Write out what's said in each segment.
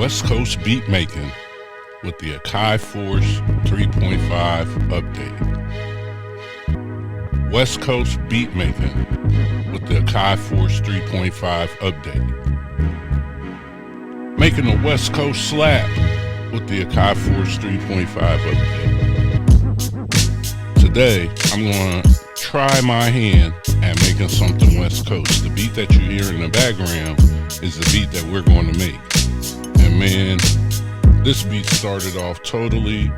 West Coast beat making with the Akai Force 3.5 update. West Coast beat making with the Akai Force 3.5 update. Making a West Coast slap with the Akai Force 3.5 update. Today, I'm going to try my hand at making something West Coast. The beat that you hear in the background is the beat that we're going to make. And man, this beat started off totally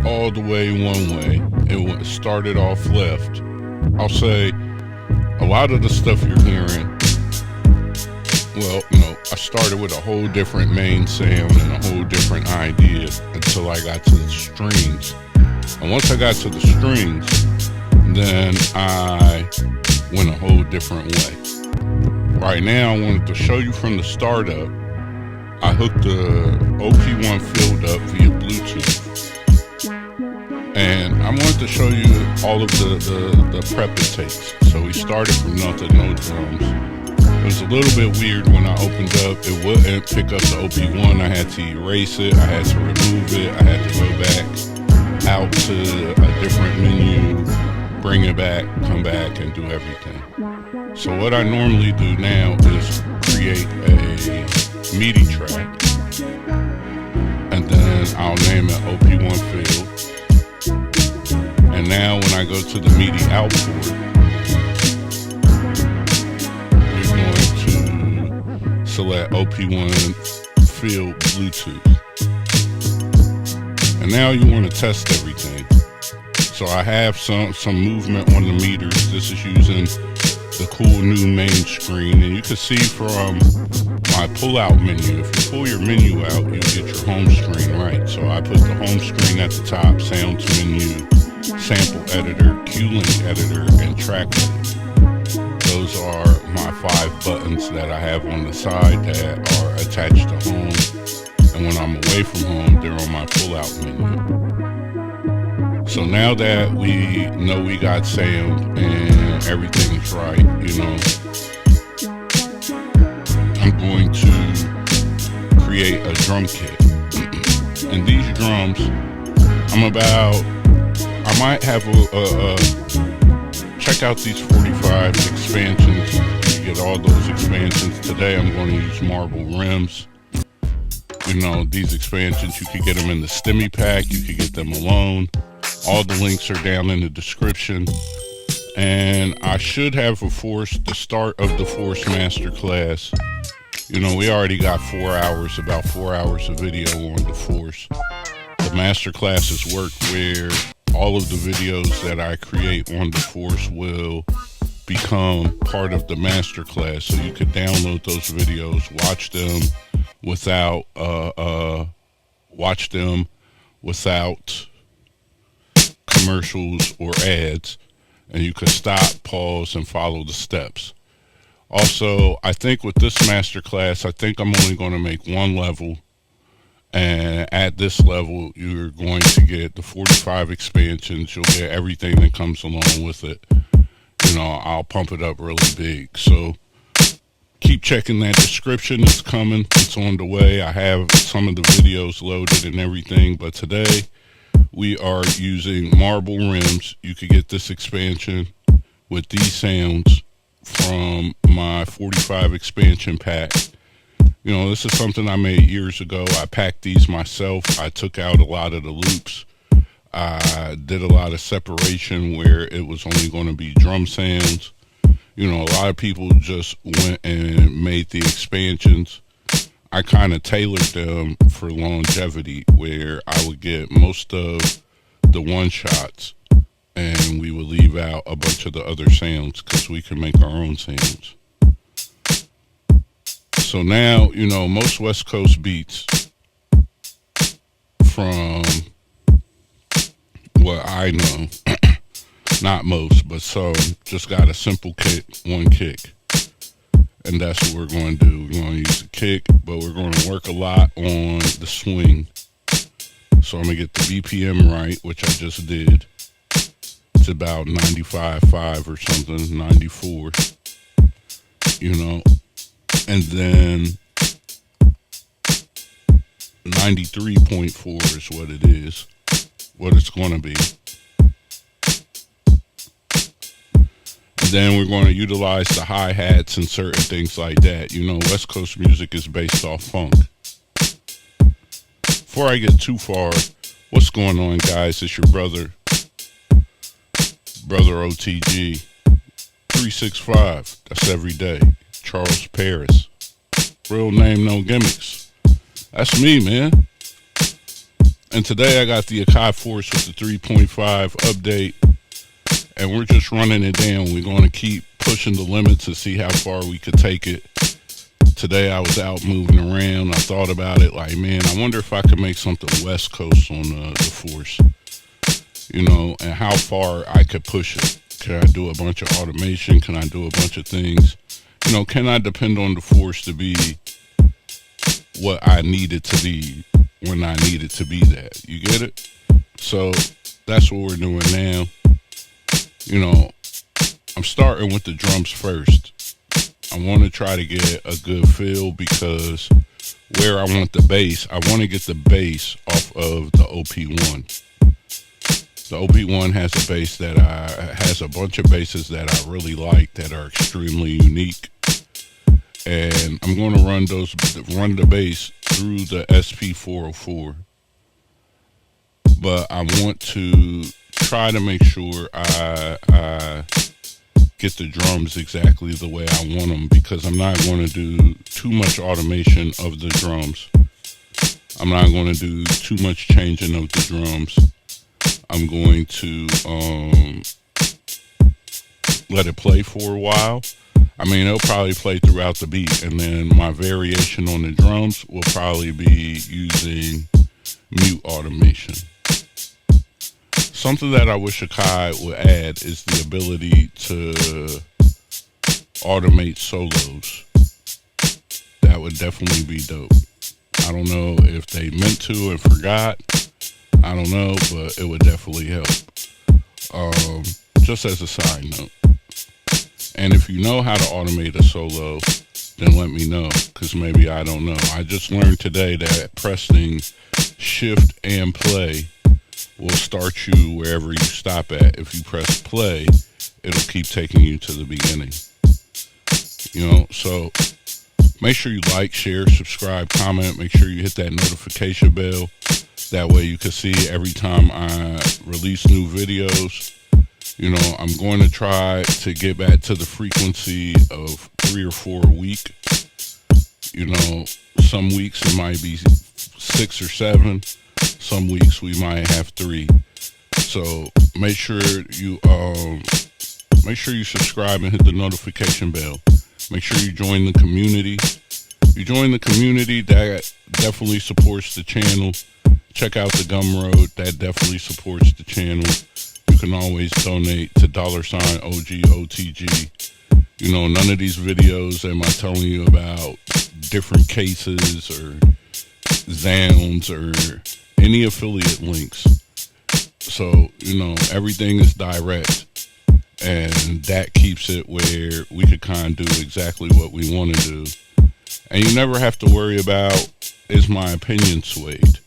all the way one way. It started off left. I'll say a lot of the stuff you're hearing, I started with a whole different main sound and a whole different idea until I got to the strings. And once I got to the strings, then I went a whole different way. Right now, I wanted to show you from the start up. I hooked the OP1 field up via Bluetooth. And I wanted to show you all of the prep it takes. So we started from nothing, no drums. It was a little bit weird when I opened up. It wouldn't pick up the OP1. I had to erase it. I had to remove it. I had to go back out to a different menu, bring it back, come back, and do everything. So what I normally do now is create a MIDI track, and then I'll name it OP1 field. And now when I go to the MIDI output, we're going to select OP1 field Bluetooth. And now you want to test everything. So I have some movement on the meters. This is using the cool new main screen, and you can see from my pull-out menu, if you pull your menu out, you'll get your home screen right. So I put the home screen at the top, sounds menu, sample editor, Q-Link editor, and track edit. Those are my 5 buttons that I have on the side that are attached to home, and when I'm away from home, they're on my pull-out menu. So now that we know we got sound and everything's right, I'm going to create a drum kit. And these drums, I might have check out these 45 expansions. You get all those expansions. Today I'm going to use marble rims. These expansions, you could get them in the STEMI pack, you could get them alone. All the links are down in the description. And I should have the start of the Force Masterclass. We already got about 4 hours of video on the Force. The Masterclasses work where all of the videos that I create on the Force will become part of the Masterclass. So you could download those videos, watch them without commercials or ads, and you could stop, pause, and follow the steps. Also, I think with this masterclass, I'm only going to make one level, and at this level, you're going to get the 45 expansions. You'll get everything that comes along with it. I'll pump it up really big. So keep checking that description. It's coming. It's on the way. I have some of the videos loaded and everything, but today we are using marble rims. You could get this expansion with these sounds from my 45 expansion pack. This is something I made years ago. I packed these myself. I took out a lot of the loops. I did a lot of separation where it was only going to be drum sounds. A lot of people just went and made the expansions. I kind of tailored them for longevity, where I would get most of the one-shots and we would leave out a bunch of the other sounds because we can make our own sounds. So now, most West Coast beats, from what I know, not most, but some, just got a simple kick, one kick. And that's what we're going to do. We're going to use the kick, but we're going to work a lot on the swing. So I'm going to get the BPM right, which I just did. It's about 95.5 or something, 94. And then 93.4 is what it is, what it's going to be. And then we're going to utilize the hi-hats and certain things like that. You know, West Coast music is based off funk. Before I get too far, what's going on, guys? It's your brother O.T.G. 365. That's every day. Charles Paris. Real name, no gimmicks. That's me, man. And today I got the Akai Force with the 3.5 update. And we're just running it down. We're going to keep pushing the limits to see how far we could take it. Today I was out moving around. I thought about it like, man, I wonder if I could make something West Coast on the Force. You know, and how far I could push it. Can I do a bunch of automation? Can I do a bunch of things? You know, can I depend on the Force to be what I need it to be when I need it to be that? You get it? So that's what we're doing now. You know, I'm starting with the drums first. I want to try to get a good feel because where I want the bass, I want to get the bass off of the OP1. The OP1 has a bass that has a bunch of basses that I really like that are extremely unique. And I'm going to run the bass through the SP404. But I want to try to make sure I get the drums exactly the way I want them, because I'm not going to do too much automation of the drums. I'm not going to do too much changing of the drums. I'm going to let it play for a while. I mean, it'll probably play throughout the beat, and then my variation on the drums will probably be using mute automation. Something that I wish Akai would add is the ability to automate solos. That would definitely be dope. I don't know if they meant to and forgot. I don't know, but it would definitely help. Just as a side note. And if you know how to automate a solo, then let me know, because maybe I don't know. I just learned today that pressing shift and play will start you wherever you stop at. If you press play, it'll keep taking you to the beginning. You know, so make sure you like, share, subscribe, comment. Make sure you hit that notification bell. That way you can see every time I release new videos. You know, I'm going to try to get back to the frequency of 3 or 4 a week. You know, some weeks it might be 6 or 7. Some weeks we might have 3. So make sure you subscribe and hit the notification bell. Make sure you join the community. You join the community, that definitely supports the channel. Check out the Gumroad, that definitely supports the channel. You can always donate to $OG. You know, none of these videos am I telling you about different cases or Zounds or any affiliate links. So, you know, everything is direct, and that keeps it where we could kind of do exactly what we want to do. And you never have to worry about, is my opinion swayed?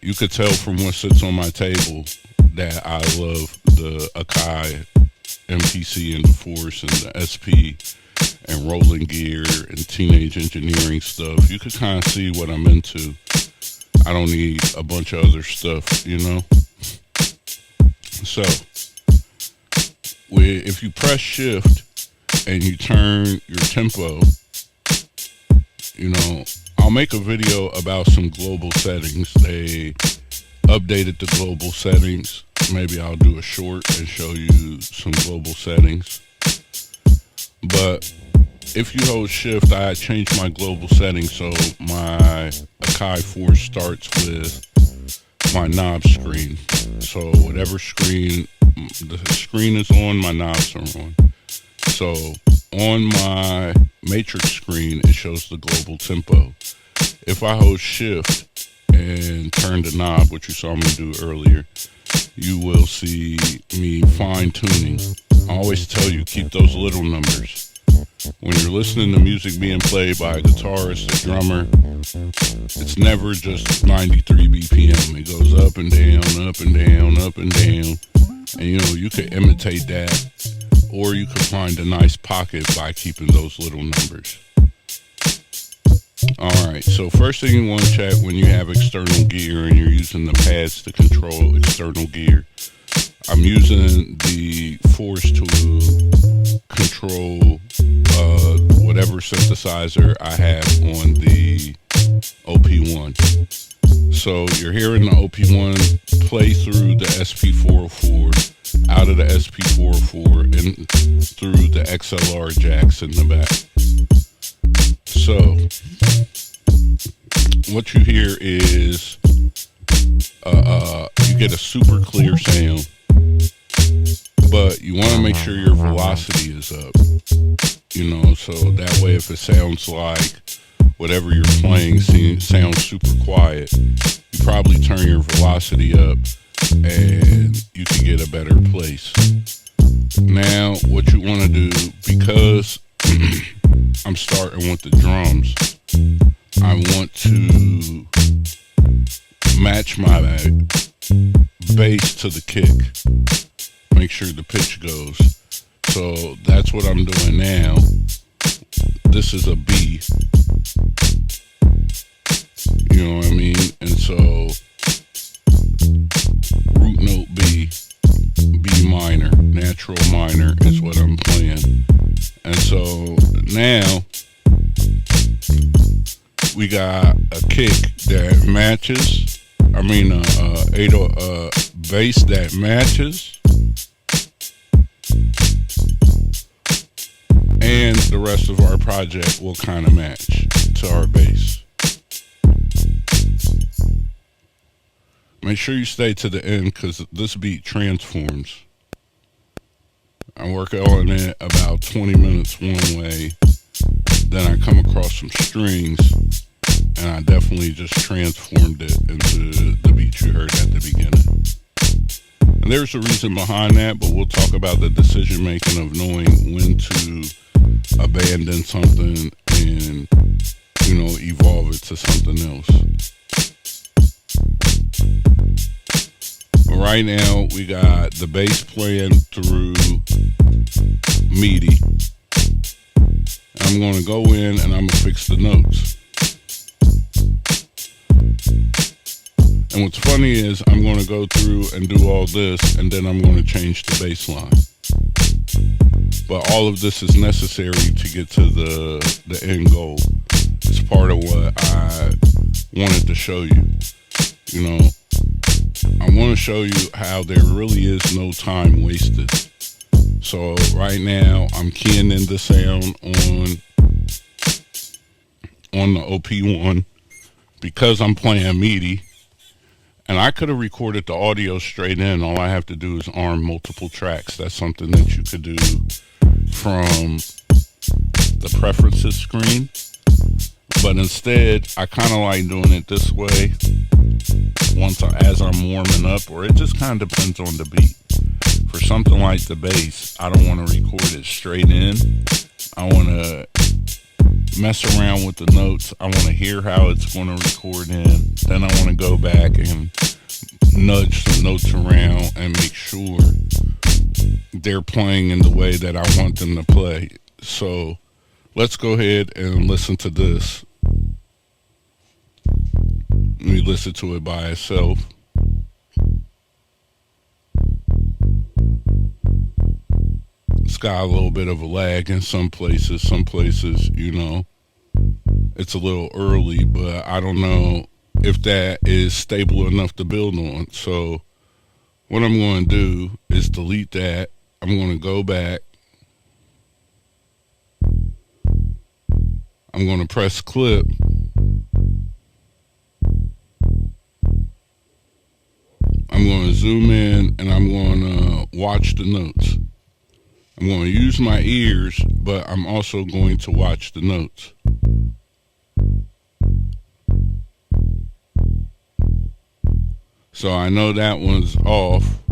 You could tell from what sits on my table that I love the Akai MPC and the Force and the SP and rolling gear and teenage engineering stuff. You could kind of see what I'm into. I don't need a bunch of other stuff, you know? So, if you press shift and you turn your tempo, you know, I'll make a video about some global settings. They updated the global settings. Maybe I'll do a short and show you some global settings. But if you hold shift, I changed my global settings so my Akai Force starts with my knob screen. So whatever screen the screen is on, my knobs are on. So on my matrix screen, it shows the global tempo. If I hold shift and turn the knob, which you saw me do earlier, you will see me fine tuning. I always tell you, keep those little numbers. when you're listening to music being played by a guitarist, a drummer, it's never just 93 BPM. It goes up and down, up and down, up and down. And you could imitate that, or you could find a nice pocket by keeping those little numbers. Alright, so first thing you want to check when you have external gear and you're using the pads to control external gear. I'm using the Force to control whatever synthesizer I have on the OP1. So you're hearing the OP1 play through the SP404, out of the SP404, and through the XLR jacks in the back. So what you hear is you get a super clear sound, but you want to make sure your velocity is up, so that way if it sounds like whatever you're playing sounds super quiet, you probably turn your velocity up and you can get a better place. Now what you want to do, because I'm starting with the drums, I want to match my bass to the kick, make sure the pitch goes. So that's what I'm doing now. This is a B, you know what I mean? And so root note B, B minor, natural minor is what I'm playing. And so now we got a kick that matches, bass that matches, and the rest of our project will kind of match to our bass. Make sure you stay to the end because this beat transforms. I work on it about 20 minutes one way, then I come across some strings, and I definitely just transformed it into the beat you heard at the beginning. And there's a reason behind that, but we'll talk about the decision making of knowing when to abandon something and, evolve it to something else. But right now, we got the bass playing through MIDI. I'm going to go in and I'm going to fix the notes. And what's funny is I'm going to go through and do all this, and then I'm going to change the bass line. But all of this is necessary to get to the end goal. It's part of what I wanted to show you. I want to show you how there really is no time wasted. So right now I'm keying in the sound on the OP1 because I'm playing MIDI, and I could have recorded the audio straight in. All I have to do is arm multiple tracks. That's something that you could do from the preferences screen. But instead, I kind of like doing it this way as I'm warming up, or it just kind of depends on the beat. For something like the bass, I don't want to record it straight in. I want to mess around with the notes. I want to hear how it's going to record in. Then I want to go back and nudge some notes around and make sure they're playing in the way that I want them to play. So let's go ahead and listen to this. Let me listen to it by itself. It's got a little bit of a lag in some places. Some places, it's a little early, but I don't know if that is stable enough to build on. So what I'm going to do is delete that. I'm going to go back. I'm going to press clip. I'm going to zoom in and I'm going to watch the notes. I'm going to use my ears, but I'm also going to watch the notes. So I know that one's off.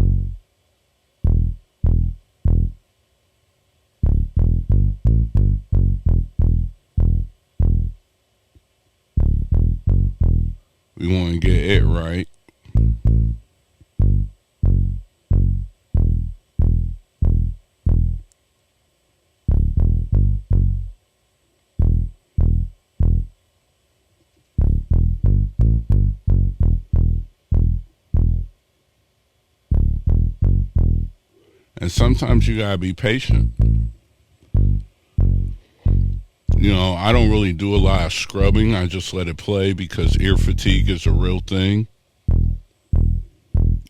We want to get it right. And sometimes you gotta be patient. I don't really do a lot of scrubbing. I just let it play because ear fatigue is a real thing.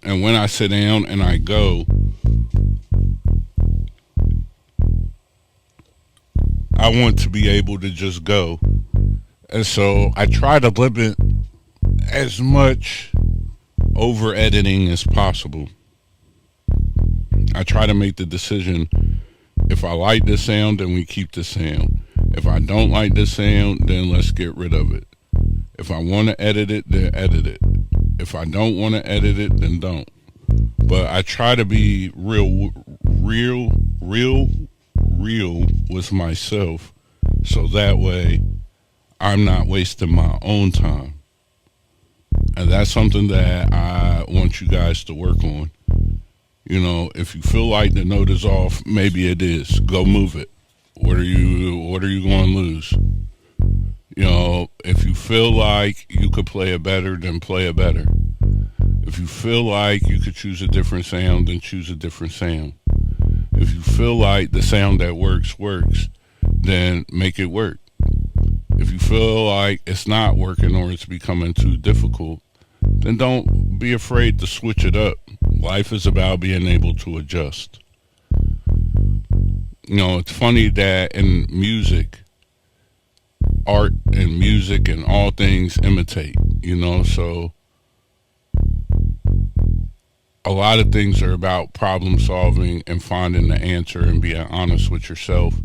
And when I sit down and I go, I want to be able to just go. And so I try to limit as much over editing as possible. I try to make the decision, if I like this sound, then we keep the sound. If I don't like this sound, then let's get rid of it. If I want to edit it, then edit it. If I don't want to edit it, then don't. But I try to be real with myself, so that way I'm not wasting my own time. And that's something that I want you guys to work on. If you feel like the note is off, maybe it is. Go move it. What are you going to lose? If you feel like you could play it better, then play it better. If you feel like you could choose a different sound, then choose a different sound. If you feel like the sound that works, then make it work. If you feel like it's not working or it's becoming too difficult, then don't be afraid to switch it up. Life is about being able to adjust. It's funny that in music, art and music and all things imitate, so a lot of things are about problem solving and finding the answer and being honest with yourself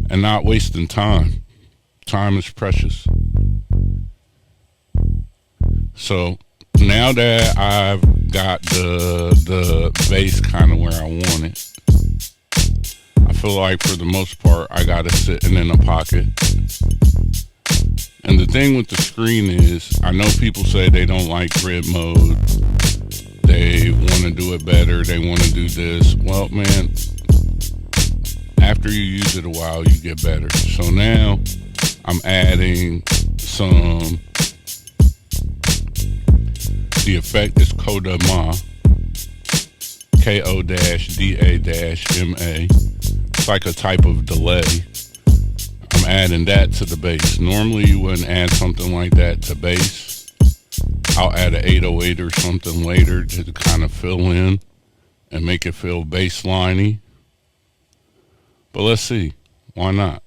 and not wasting time. Time is precious. So now that I've got the bass kind of where I want it, I feel like for the most part I got it sitting in a pocket. And the thing with the screen is, I know people say they don't like grid mode, they want to do it better, they want to do this. Well, man, after you use it a while, you get better. So now I'm adding some, the effect is Koda Ma, K-O-D-A-M-A. It's like a type of delay. I'm adding that to the bass. Normally you wouldn't add something like that to bass. I'll add an 808 or something later to kind of fill in and make it feel bassline-y. But let's see. Why not?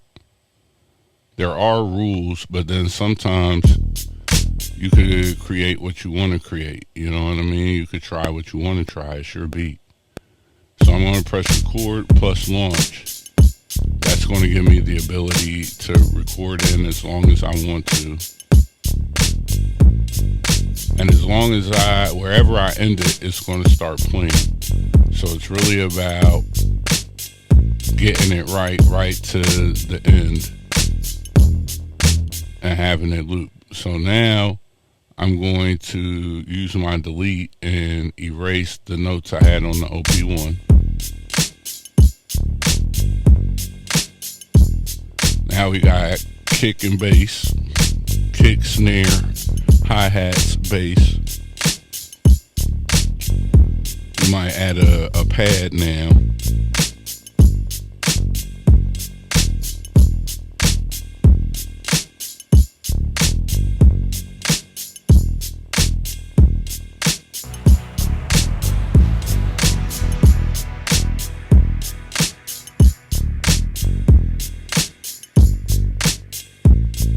There are rules, but then sometimes you could create what you want to create. You know what I mean? You could try what you want to try. It's your beat. So I'm going to press record plus launch. That's going to give me the ability to record in as long as I want to. And as long as wherever I end it, it's going to start playing. So it's really about getting it right to the end and having it loop. So now I'm going to use my delete and erase the notes I had on the OP1. Now we got kick and bass, kick, snare, hi-hats, bass. We might add a pad now.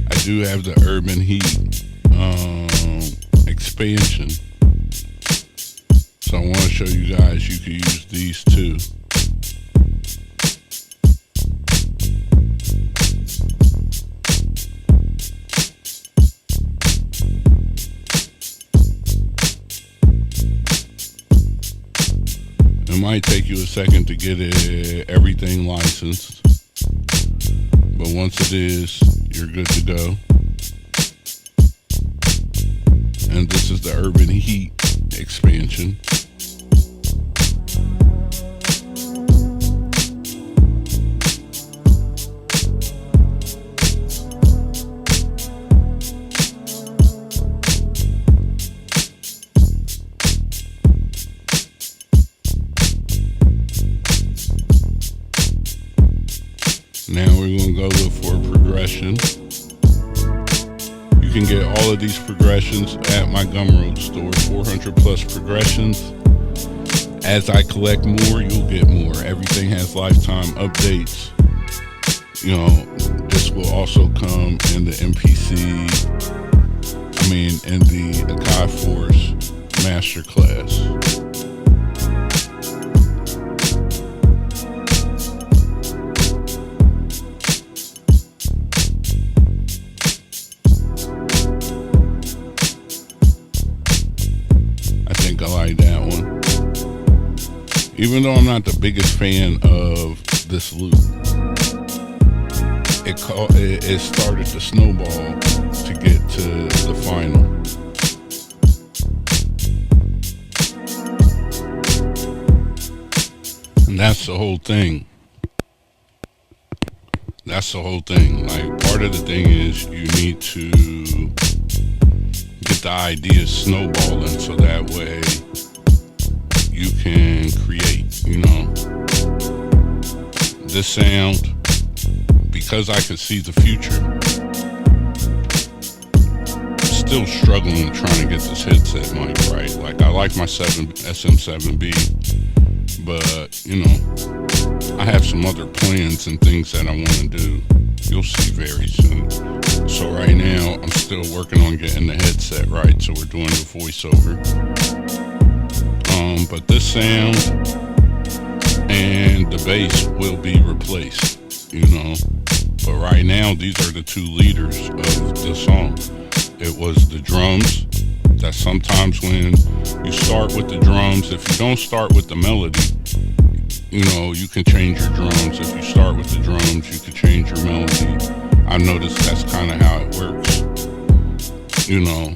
I do have the Urban Heat expansion, so I want to show you guys you can use these too. It might take you a second to get everything licensed, but once it is, you're good to go. and this is the Urban Heat expansion. Now we're going to go look for a progression. You can get all of these progressions at my Gumroad store. 400 plus progressions. As I collect more, you'll get more. Everything has lifetime updates. You know, this will also come in the in the Akai Force Masterclass. I like that one. Even though I'm not the biggest fan of this loop, it started to snowball to get to the final. And that's the whole thing. Like, part of the thing is you need to get the ideas snowballing so that way you can create, you know. This sound, because I could see the future, still struggling trying to get this headset mic right. Like, I like my SM7B, but, you know, I have some other plans and things that I want to do. You'll see very soon. So right now, I'm still working on getting the headset right, so we're doing the voiceover. But this sound and the bass will be replaced, you know. But right now, these are the two leaders of the song. It was the drums, that sometimes when you start with the drums, if you don't start with the melody, you know, you can change your drums. If you start with the drums, you can change your melody. I noticed that's kind of how it works. You know,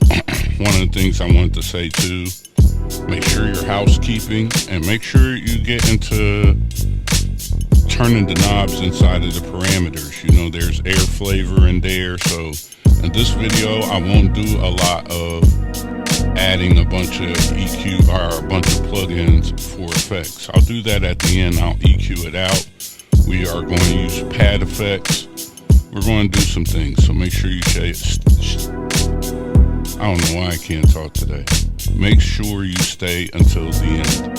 one of the things I wanted to say too, make sure you're housekeeping and make sure you get into turning the knobs inside of the parameters. You know, there's air flavor in there. So in this video, I won't do a lot of adding a bunch of EQ or a bunch of plugins for effects. I'll do that at the end. I'll EQ it out. We are going to use pad effects. We're going to do some things, so make sure you I don't know why I can't talk today. Make sure you stay until the end.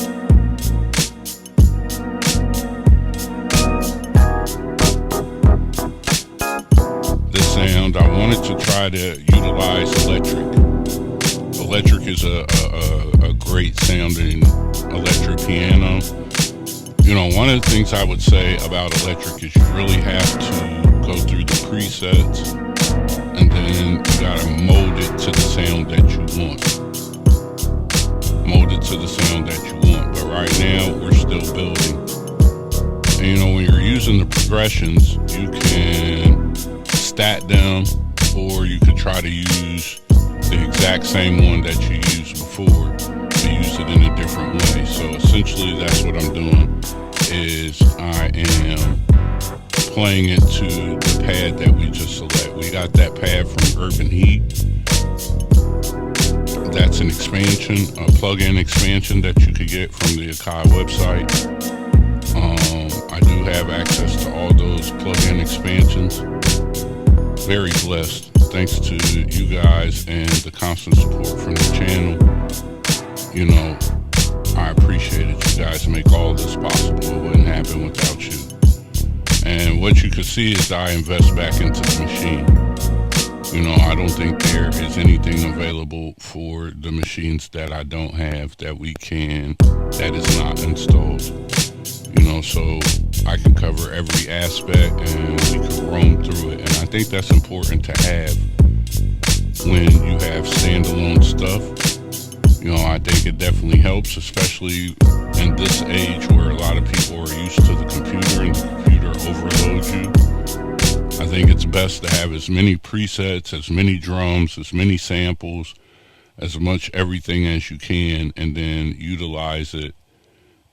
This sound, I wanted to try to utilize electric. Electric is a great sounding electric piano. You know, one of the things I would say about electric is you really have to go through the presets and then you gotta mold it to the sound that you want. But right now, we're still building. And you know, when you're using the progressions, you can stat them, or you could try to use the exact same one that you used before, to use it in a different way. So essentially that's what I'm doing, is I am playing it to the pad that we just select. We got that pad from Urban Heat. That's an expansion, a plug-in expansion that you could get from the Akai website. I do have access to all those plug-in expansions. Very blessed, thanks to you guys and the constant support from the channel. You know, I appreciate it. You guys make all this possible. It wouldn't happen without you. And what you can see is I invest back into the machine. You know, I don't think there is anything available for the machines that I don't have that is not installed. You know, so I can cover every aspect and we can roam through it. And I think that's important to have when you have standalone stuff. You know, I think it definitely helps, especially in this age where a lot of people are used to the computer and the computer overloads you. I think it's best to have as many presets, as many drums, as many samples, as much everything as you can, and then utilize it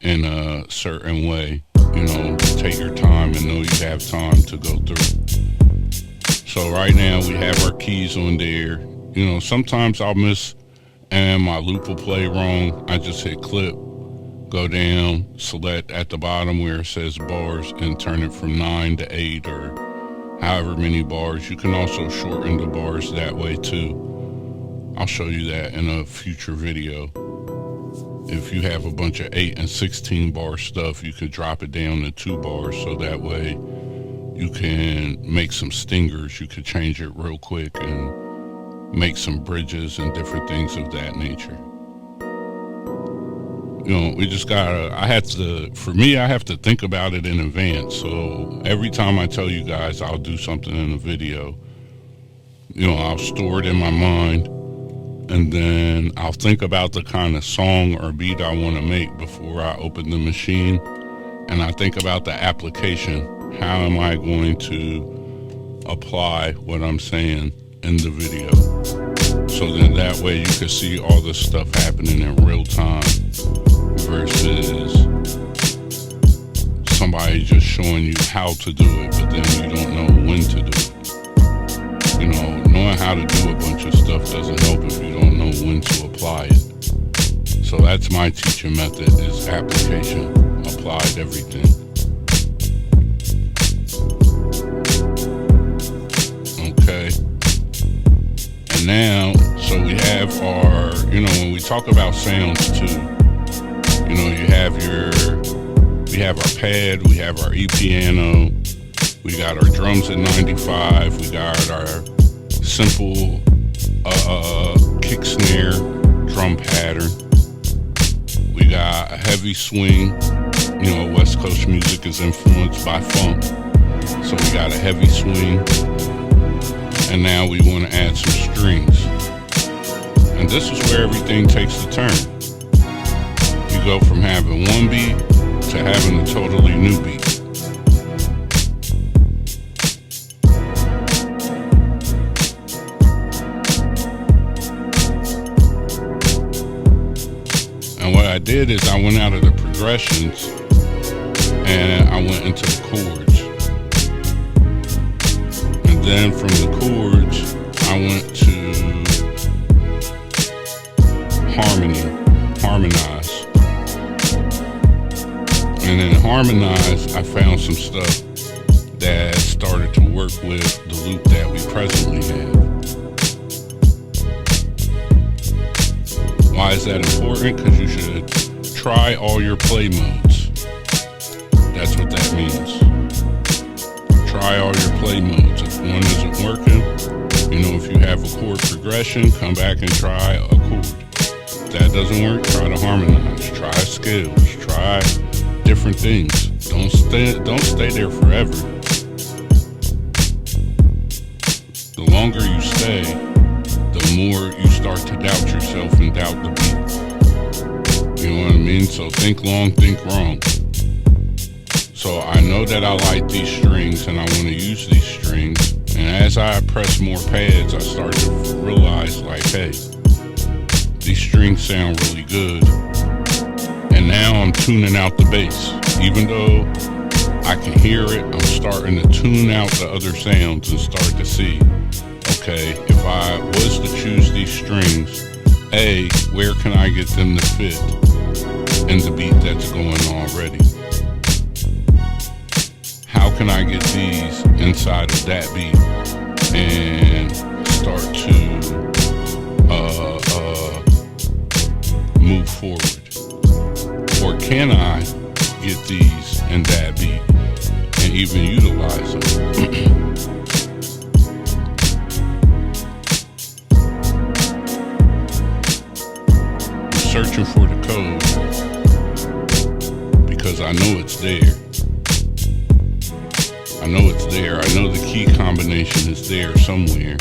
in a certain way. Take your time and know you have time to go through. So right now we have our keys on there. Sometimes I'll miss and my loop will play wrong. I just hit clip, go down, select at the bottom where it says bars, and turn it from 9 to 8 or however many bars. You can also shorten the bars that way too. I'll show you that in a future video. If you have a bunch of 8 and 16 bar stuff, you could drop it down to 2 bars, so that way you can make some stingers. You could change it real quick and make some bridges and different things of that nature. We just gotta, I have to think about it in advance. So every time I tell you guys I'll do something in a video, I'll store it in my mind, and then I'll think about the kind of song or beat I want to make before I open the machine. And I think about the application. How am I going to apply what I'm saying in the video? So then that way you can see all this stuff happening in real time versus somebody just showing you how to do it, but then you don't know when to do it. Knowing how to do a bunch of stuff doesn't help if you don't know when to apply it. So that's my teaching method, is application, applied everything. Okay. And now, so we have our, when we talk about sounds too, we have our pad, we have our E-piano, we got our drums at 95, we got our simple kick snare drum pattern, we got a heavy swing. West Coast music is influenced by funk, so we got a heavy swing, and now we want to add some strings, and this is where everything takes the turn. You go from having one beat to having a totally new beat. And what I did is I went out of the progressions and I went into the chords. And then from the chords, I went to harmonize. And in harmonize, I found some stuff that started to work with the loop that we presently have. Why is that important? Because you should try all your play modes. That's what that means. Try all your play modes. If one isn't working, if you have a chord progression, come back and try a chord. If that doesn't work, try to harmonize. Try scales. Try different things. Don't stay there forever. The longer you stay, the more you start to doubt yourself and doubt the beat. You know what I mean? So think long, think wrong. So I know that I like these strings and I want to use these strings. And as I press more pads, I start to realize hey, these strings sound really good. And now I'm tuning out the bass. Even though I can hear it, I'm starting to tune out the other sounds and start to see, okay, if I was to choose these strings, A, where can I get them to fit in the beat that's going on already? How can I get these inside of that beat and start to move forward? Or can I get these in that beat and even utilize them? I'm searching for the code because I know it's there. I know it's there. I know the key combination is there somewhere.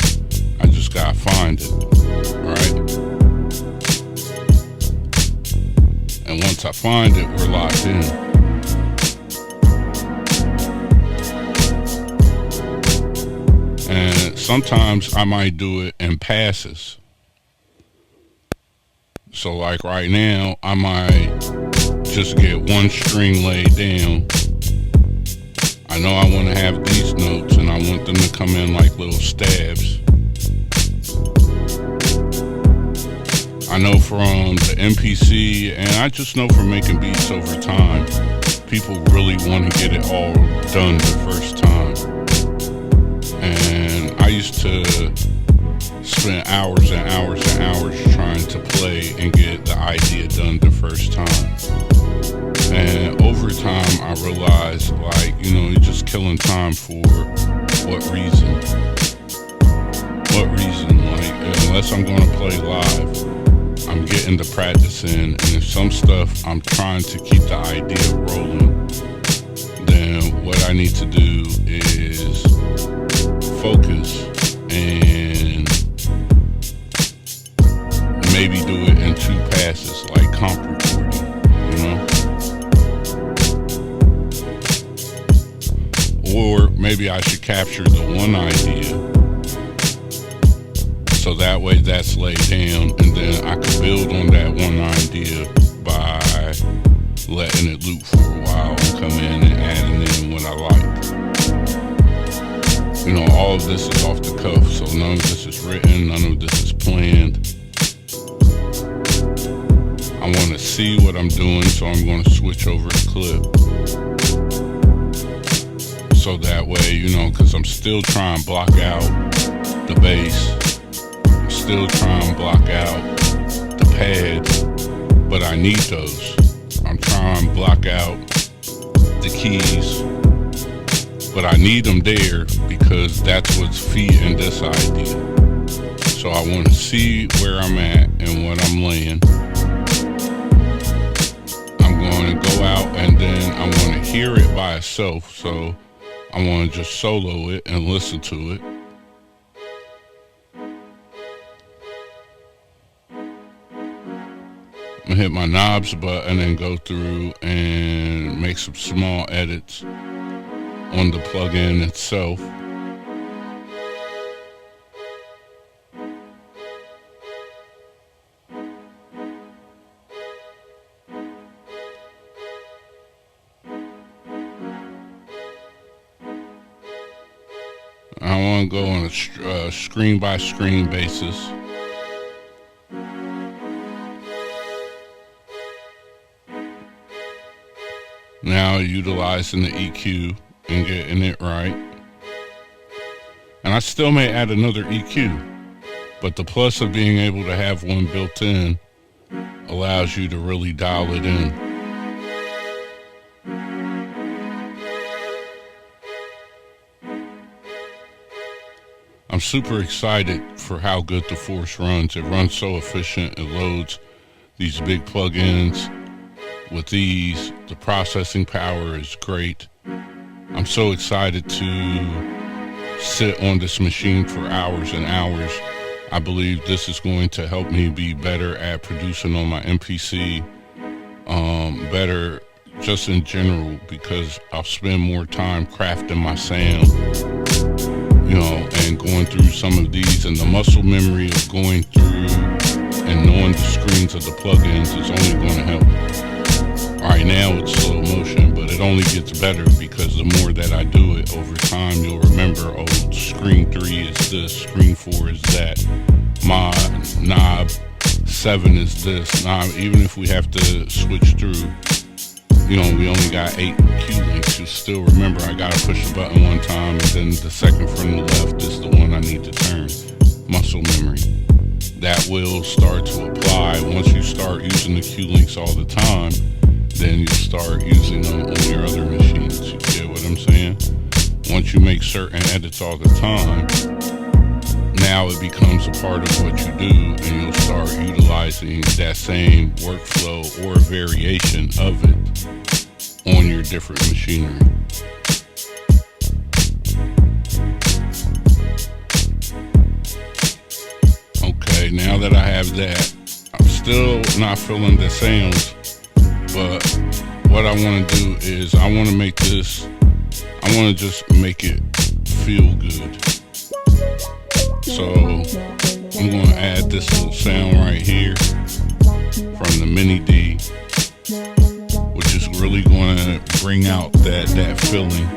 I just gotta find it. Alright? And once I find it, we're locked in. And sometimes I might do it in passes. So like right now, I might just get one string laid down. I know I want to have these notes and I want them to come in like little stabs. I know from the MPC, and I just know from making beats over time, people really want to get it all done the first time. And I used to spend hours and hours and hours trying to play and get the idea done the first time. And over time, I realized, like, you're just killing time for what reason? What reason? Like, unless I'm going to play live, I'm getting the practice in, and if some stuff I'm trying to keep the idea rolling, then what I need to do is focus and maybe do it in 2 passes, like comp recording, Or maybe I should capture the one idea, so that way that's laid down, and then I could build on that one idea by letting it loop for a while and come in and adding in what I like. All of this is off the cuff, so none of this is written, none of this is planned. I want to see what I'm doing, so I'm going to switch over the clip. So that way, because I'm still trying to block out the bass, still trying to block out the pads, but I need those. I'm trying to block out the keys, but I need them there because that's what's feeding this idea. So I want to see where I'm at and what I'm laying. I'm going to go out and then I want to hear it by itself. So I want to just solo it and listen to it. I'm gonna hit my knobs button and go through and make some small edits on the plugin itself. I want to go on a screen by screen basis. Now utilizing the EQ and getting it right. And I still may add another EQ, but the plus of being able to have one built in allows you to really dial it in. I'm super excited for how good the Force runs. It runs so efficient. It loads these big plugins. With these, the processing power is great. I'm so excited to sit on this machine for hours and hours. I believe this is going to help me be better at producing on my MPC, better just in general, because I'll spend more time crafting my sound, and going through some of these, and the muscle memory of going through and knowing the screens of the plugins is only going to help. Right now it's slow motion, but it only gets better because the more that I do it over time, you'll remember, oh, screen 3 is this, screen 4 is that, my knob 7 is this. Now, even if we have to switch through, we only got 8 cue links, you'll still remember I gotta push the button one time, and then the second from the left is the one I need to turn. Muscle memory. That will start to apply. Once you start using the cue links all the time, then you start using them on your other machines. You get what I'm saying? Once you make certain edits all the time, now it becomes a part of what you do, and you'll start utilizing that same workflow or variation of it on your different machinery. Okay, now that I have that, I'm still not feeling the sounds. But what I want to do is I want to make this, I want to just make it feel good. So I'm going to add this little sound right here. from the Mini D, which is really going to bring out that feeling,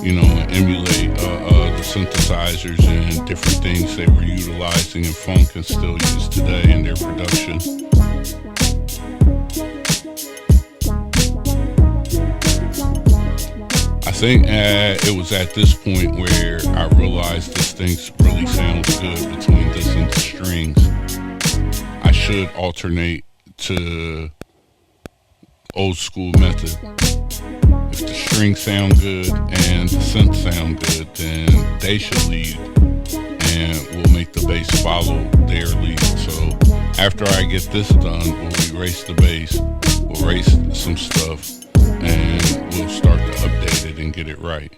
you know, and emulate the synthesizers and different things they were utilizing in funk and still use today in their production. I think it was at this point where I realized this thing really sounds good between this and the strings. I should alternate to old school method. If the strings sound good and the synth sound good, then they should lead, and we'll make the bass follow their lead. So after I get this done, we'll erase the bass, we'll erase some stuff, and we'll start to update it and get it right.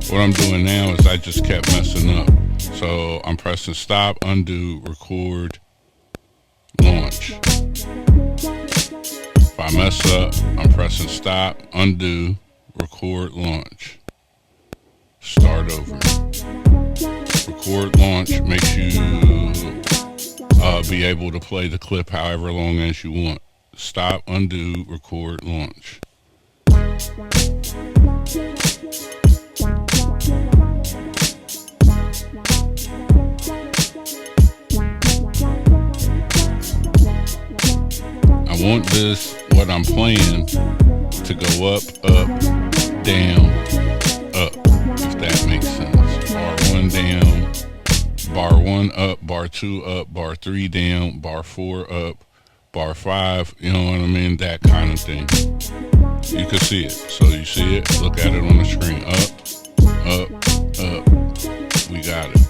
What I'm doing now is I just kept messing up. So I'm pressing stop, undo, record, launch. If I mess up, I'm pressing stop, undo, record, launch. Start over. Record, launch makes you be able to play the clip however long as you want. Stop, undo, record, launch. I want this, what I'm playing, to go up, up, down, up, if that makes sense. Bar 1 down, bar 1 up, bar 2 up, bar 3 down, bar 4 up, bar 5, you know what I mean? That kind of thing. You can see it. So you see it, look at it on the screen. Up, up, up. We got it.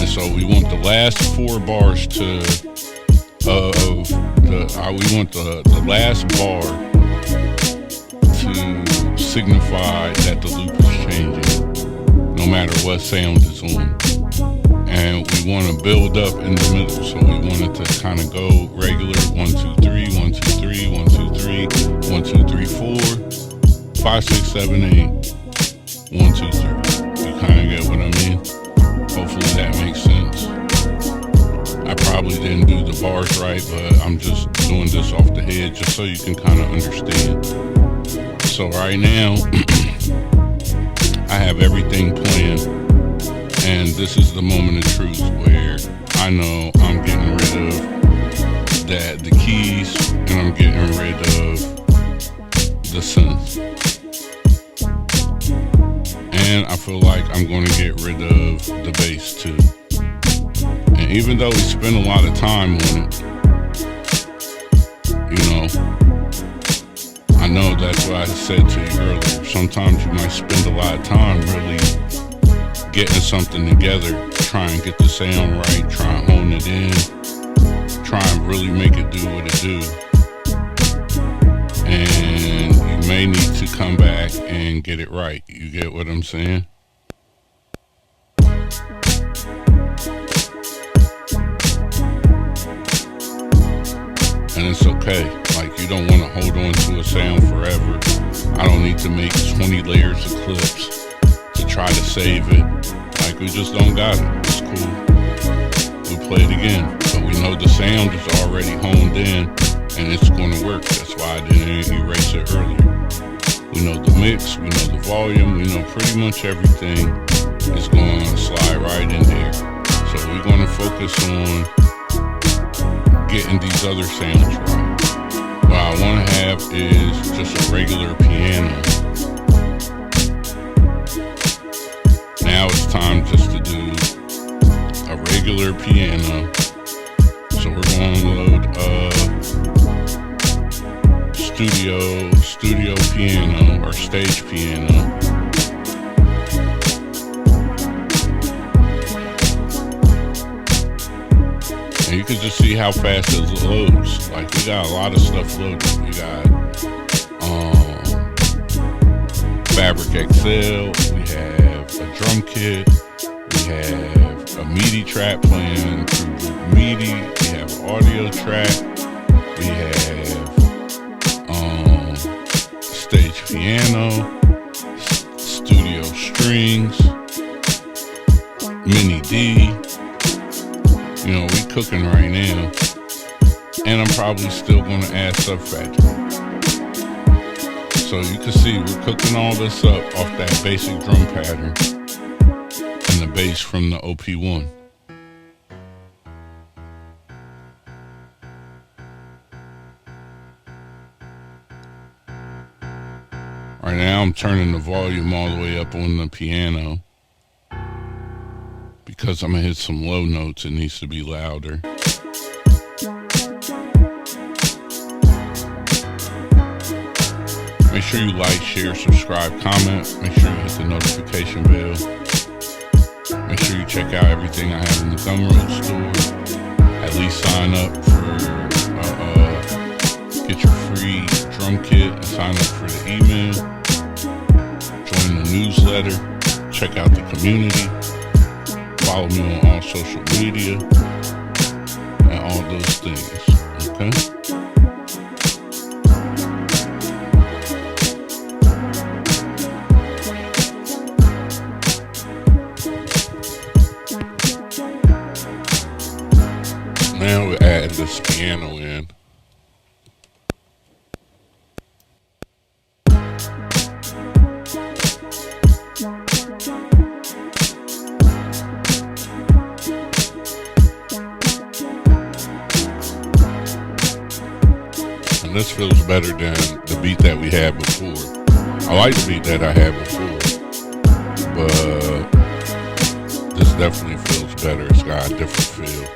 And so we want the last 4 bars to we want the last bar to signify that the loop is changing, no matter what sound is on. And we want to build up in the middle, so we want it to kind of go regular 1 2 3 1 2 3 1 2 3 1 2 3 4 5 6 7 8 1 2 3. You kind of get what I mean? Hopefully that makes sense. I probably didn't do the bars right, but I'm just doing this off the head just so you can kind of understand. So right now, I have everything planned, and this is the moment of truth where I know I'm getting rid of the keys, and I'm getting rid of the synth. And I feel like I'm going to get rid of the bass too. And even though we spend a lot of time on it, you know, I know that's what I said to you earlier. Sometimes you might spend a lot of time really getting something together, try and get the sound right, try and hone it in, try and really make it do what it do. And you may need to come back and get it right. You get what I'm saying? And it's okay. Like, you don't want to hold on to a sound forever. I don't need to make 20 layers of clips to try to save it. Like, we just don't got it. It's cool. We play it again. But we know the sound is already honed in, and it's going to work. That's why I didn't erase it earlier. We know the mix, we know the volume, we know pretty much everything is going to slide right in there. So we're going to focus on getting these other sounds right. What I want to have is just a regular piano. Now it's time just to do a regular piano. So we're going to load studio piano or stage piano. And you can just see how fast it loads. Like, we got a lot of stuff loaded. We got Fabric XL, we have a drum kit, we have a MIDI track playing through MIDI, we have an audio track, we have stage piano, studio strings, Mini D. You know, we cooking right now. And I'm probably still going to add sub factor. So you can see we're cooking all this up off that basic drum pattern and the bass from the OP1. Right now I'm turning the volume all the way up on the piano because I'm going to hit some low notes. It needs to be louder. Make sure you like, share, subscribe, comment. Make sure you hit the notification bell. Make sure you check out everything I have in the Gumroad store. At least sign up for, get your free drum kit and sign up for the email. Join the newsletter. Check out the community. Follow me on all social media. And all those things. Okay? Now we're adding this piano in. And this feels better than the beat that we had before. I like the beat that I had before, but this definitely feels better. It's got a different feel.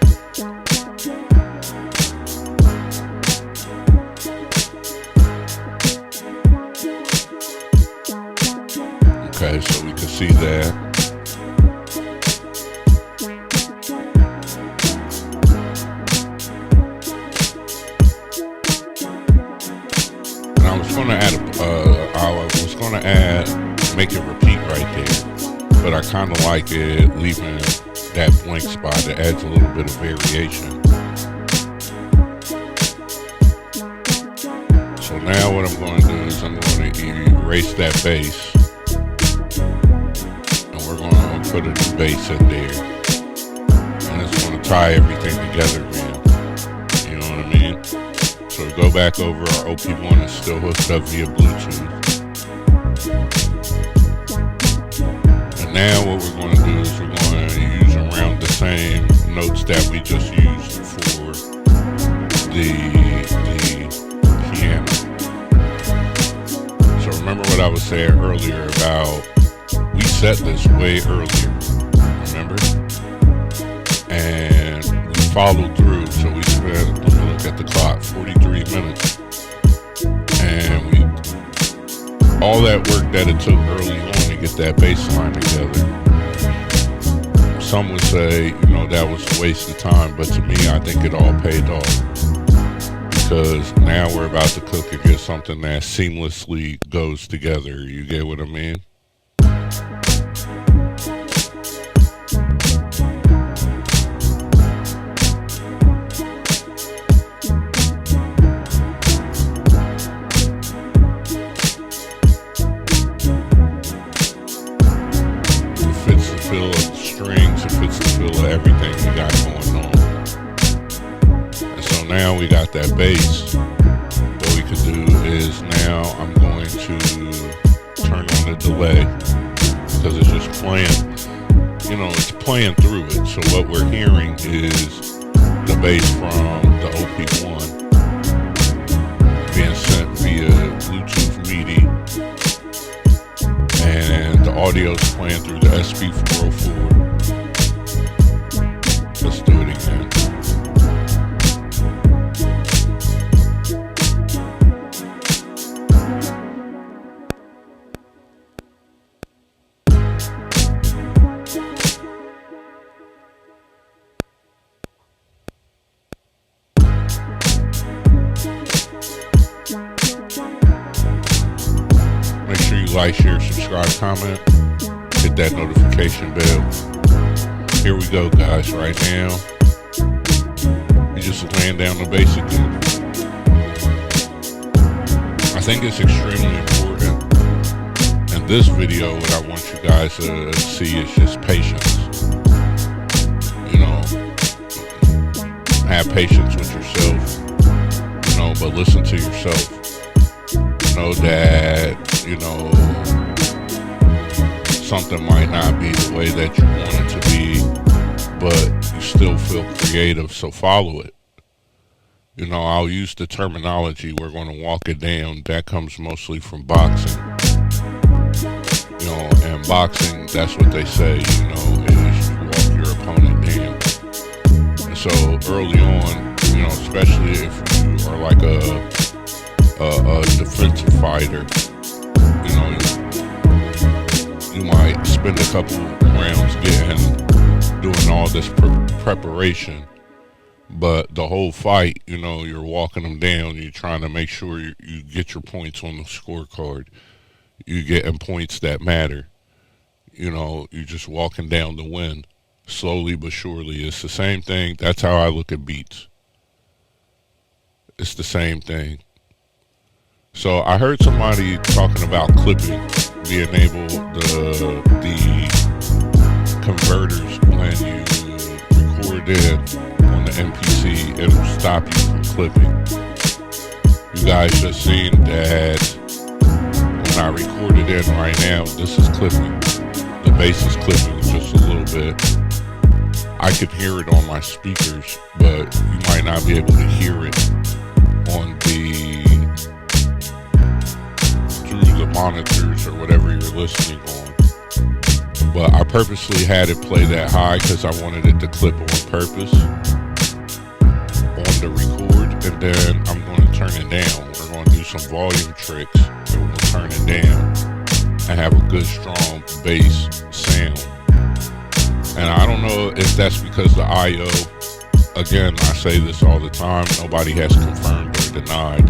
Okay, so we can see that. And I was gonna add make it repeat right there, but I kind of like it leaving that blank spot. It adds a little bit of variation. So now what I'm going to do is I'm going to erase that bass. We're going to put a new bass in there, and it's going to tie everything together, man. You know what I mean? So we go back over our OP1 is still hooked up via Bluetooth. And now what we're going to do is we're going to use around the same notes that we just used for the piano. So remember what I was saying earlier about we set this way earlier, remember? And we followed through, so we spent, let me look at the clock, 43 minutes. And all that work that it took early on to get that bass line together. Some would say, you know, that was a waste of time, but to me, I think it all paid off. Because now we're about to cook and get something that seamlessly goes together. You get what I mean? Everything we got going on. And so now we got that bass. What we could do is now I'm going to turn on the delay because it's just playing, you know, it's playing through it. So what we're hearing is the bass from the OP1 being sent via Bluetooth MIDI, and the audio is playing through the SP404. Let's do it again. Make sure you like, share, subscribe, comment, hit that notification bell. Here we go, guys. Right now, we just laying down the bass again. I think it's extremely important. In this video, what I want you guys to see is just patience. You know, have patience with yourself, you know, but listen to yourself. Know that, you know, something might not be the way that you want it to be, but you still feel creative, so follow it. You know, I'll use the terminology, we're going to walk it down. That comes mostly from boxing. You know, and boxing, that's what they say, you know, is you walk your opponent down. And so early on, you know, especially if you are like a defensive fighter, you know, you might spend a couple rounds doing all this preparation, but the whole fight, you know, you're walking them down. You're trying to make sure you get your points on the scorecard. You're getting points that matter. You know, you're just walking down the win, slowly but surely. It's the same thing. That's how I look at beats. It's the same thing. So I heard somebody talking about clipping, being able the converters when you record it on the MPC, it'll stop you from clipping. You guys just seen that when I record it in right now, this is clipping. The bass is clipping just a little bit. I could hear it on my speakers, but you might not be able to hear it on through the monitors or whatever you're listening on. But I purposely had it play that high because I wanted it to clip on purpose on the record, and then I'm going to turn it down. We're going to do some volume tricks and we'll turn it down and have a good strong bass sound. And I don't know if that's because the IO, again, I say this all the time, nobody has confirmed or denied,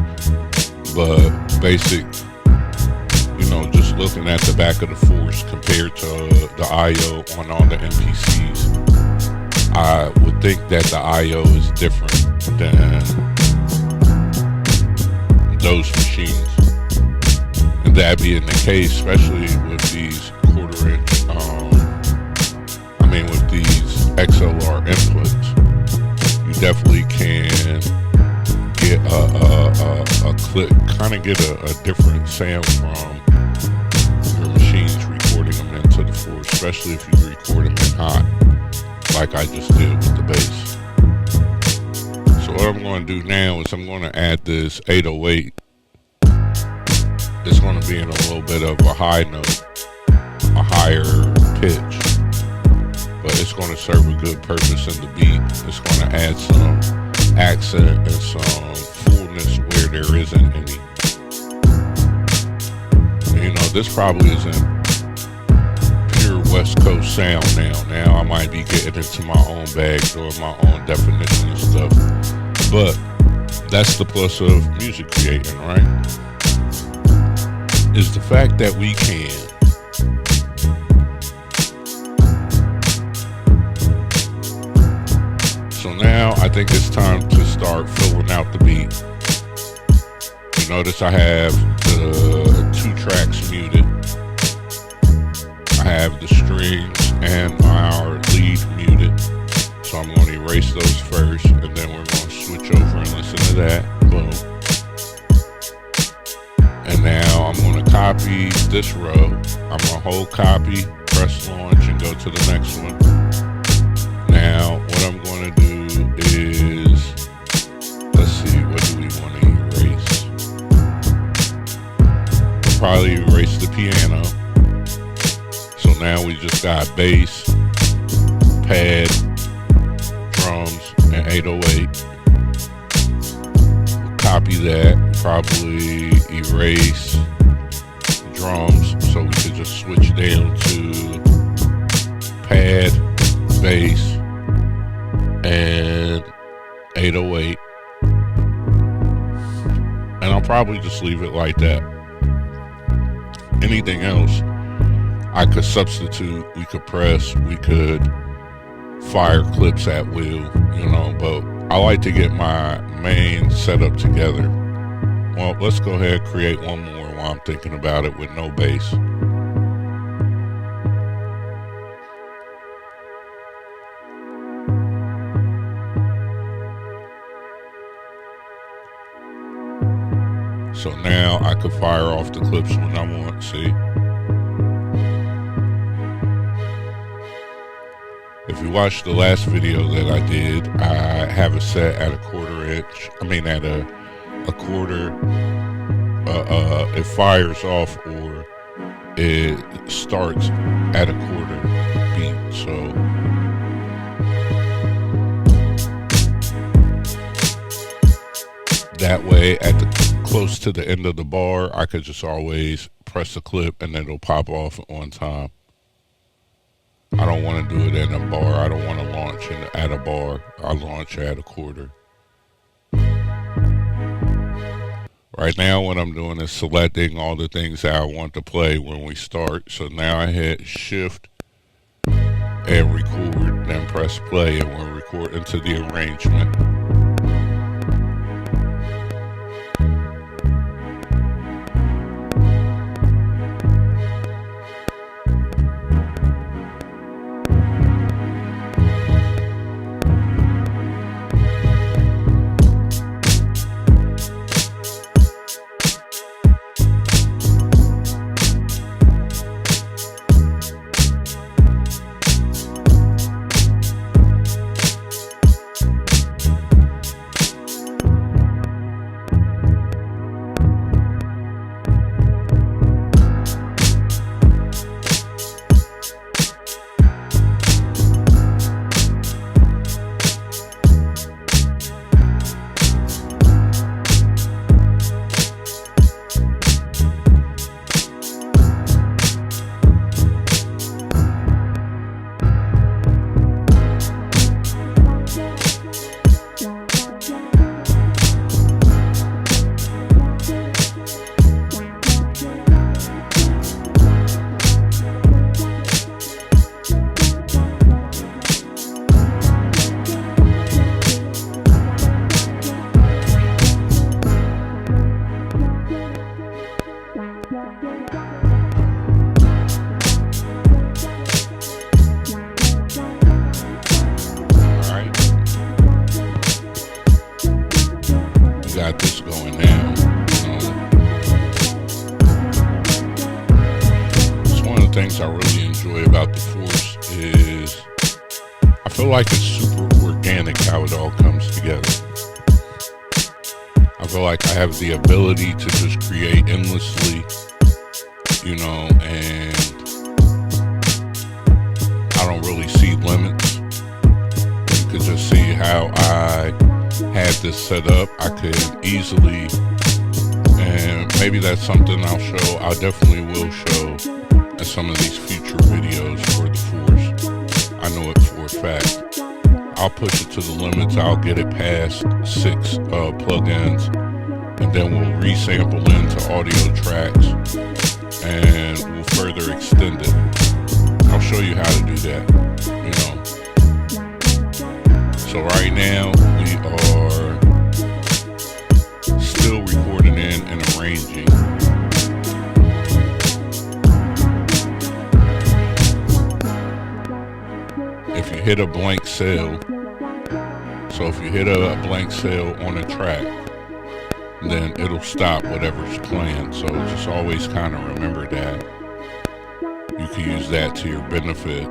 but basic, you know, just looking at the back of the Force compared to the IO on all the MPCs, I would think that the IO is different than those machines. And that being the case, especially with these quarter-inch, with these XLR inputs, you definitely can get a clip, kind of get a different sound from your machines recording them into the Force, especially if you record them in hot, like I just did with the bass. So what I'm going to do now is I'm going to add this 808. It's going to be in a little bit of a high note, a higher pitch, but it's going to serve a good purpose in the beat. It's going to add some accent and some fullness where there isn't any. You know, this probably isn't pure West Coast sound now. Now I might be getting into my own bag, doing my own definition and stuff. But that's the plus of music creating, right? Is the fact that we can. So now I think it's time to start filling out the beat. You notice I have the 2 tracks muted. I have the strings and our lead muted. So I'm going to erase those first, and then we're going to switch over and listen to that. Boom. And now I'm going to copy this row. I'm going to hold copy, press launch, and go to the next one. Now, what I'm going to do is, let's see, what do we want to erase? We'll probably erase the piano. So now we just got bass, pad, drums, and 808. We'll copy that, probably erase drums, so we could just switch down to pad, bass, and 808, and I'll probably just leave it like that. Anything else I could substitute, we could press, we could fire clips at will, you know, but I like to get my main setup together. Well, let's go ahead and create one more while I'm thinking about it with no bass. So now I could fire off the clips when I want. See? If you watched the last video that I did, I have it set at a quarter inch. I mean at a quarter. It fires off or it starts at a quarter beat. So that way at the close to the end of the bar, I could just always press the clip and then it'll pop off on time. I don't want to do it in a bar. I don't want to launch at a bar. I launch at a quarter. Right now what I'm doing is selecting all the things that I want to play when we start. So now I hit shift and record, then press play, and we'll record into the arrangement. Got this going now. It's one of the things I really enjoy about the Force is I feel like it's super organic how it all comes together. I feel like I have the ability to just create endlessly, and I don't really see limits. You could just see how I had this set up. I could easily, and maybe that's something I definitely will show in some of these future videos for the Force. I know it for a fact. I'll push it to the limits. I'll get it past 6 plugins, and then we'll resample into audio tracks and we'll further extend it. I'll show you how to do that, So right now we are still recording in and arranging. If you hit a blank cell, so if you hit a blank cell on a track, then it'll stop whatever's playing. So just always kind of remember that. You can use that to your benefit.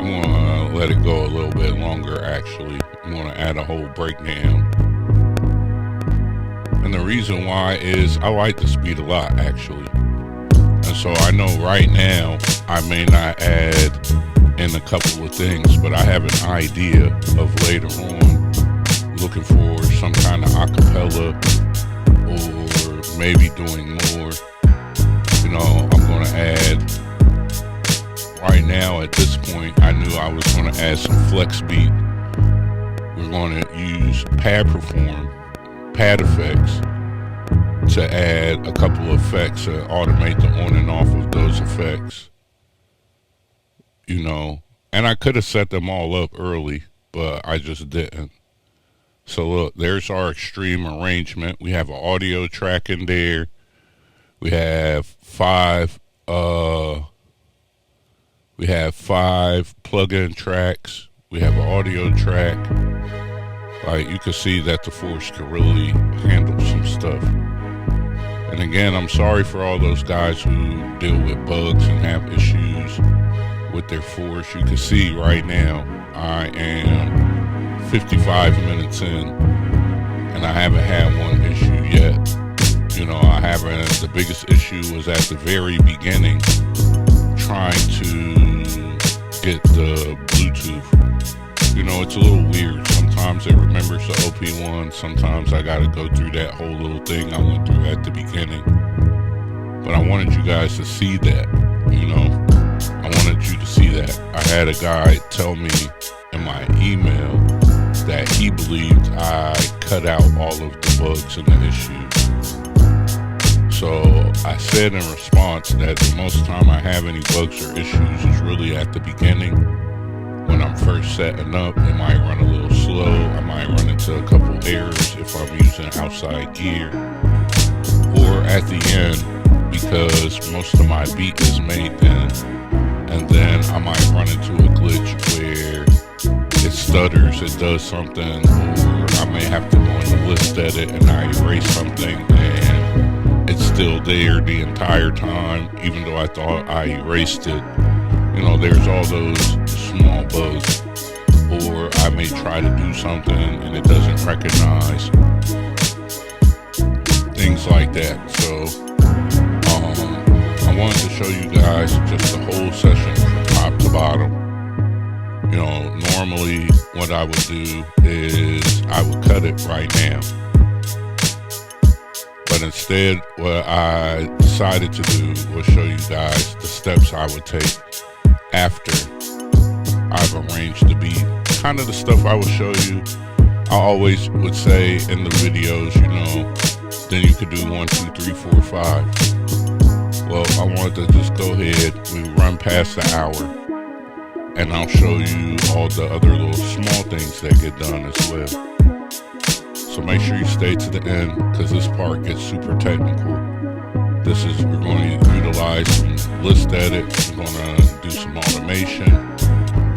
I'm gonna let it go a little bit longer actually. I'm gonna add a whole breakdown. And the reason why is I like the speed a lot actually. And so I know right now I may not add in a couple of things, but I have an idea of later on looking for some kind of acapella or maybe doing more. I'm going to add, right now at this point, I knew I was going to add some flex beat. We're going to use pad effects to add a couple of effects to automate the on and off of those effects. And I could have set them all up early, but I just didn't. So look, there's our extreme arrangement. We have an audio track in there. We have five plug-in tracks. We have an audio track. Like, you could see that the Force could really handle some stuff. And again, I'm sorry for all those guys who deal with bugs and have issues with their Force. You can see right now, I am 55 minutes in, and I haven't had one issue yet. You know, I haven't. The biggest issue was at the very beginning, trying to get the Bluetooth. You know, it's a little weird. Sometimes it remembers the OP1. Sometimes I got to go through that whole little thing I went through at the beginning. But I wanted you guys to see that, you know. I wanted you to see that. I had a guy tell me in my email that he believed I cut out all of the bugs and the issues. So I said in response that the most time I have any bugs or issues is really at the beginning. When I'm first setting up, it might run a little slow. I might run into a couple errors if I'm using outside gear. Or at the end, because most of my beat is made then. And then I might run into a glitch where it stutters, it does something, or I may have to go in the list edit and I erase something and it's still there the entire time, even though I thought I erased it. You know, there's all those small bugs. Or I may try to do something and it doesn't recognize. Things like that. So, I wanted to show you guys just the whole session from top to bottom. You know, normally what I would do is I would cut it right now. But instead, what I decided to do was show you guys the steps I would take after I've arranged the beat. Kind of the stuff I would show you. I always would say in the videos, you know, then you could do 1, 2, 3, 4, 5. Well, I wanted to just go ahead, we run past the hour, and I'll show you all the other little small things that get done as well. So make sure you stay to the end, because this part gets super technical. We're going to utilize some list edit, we're going to do some automation,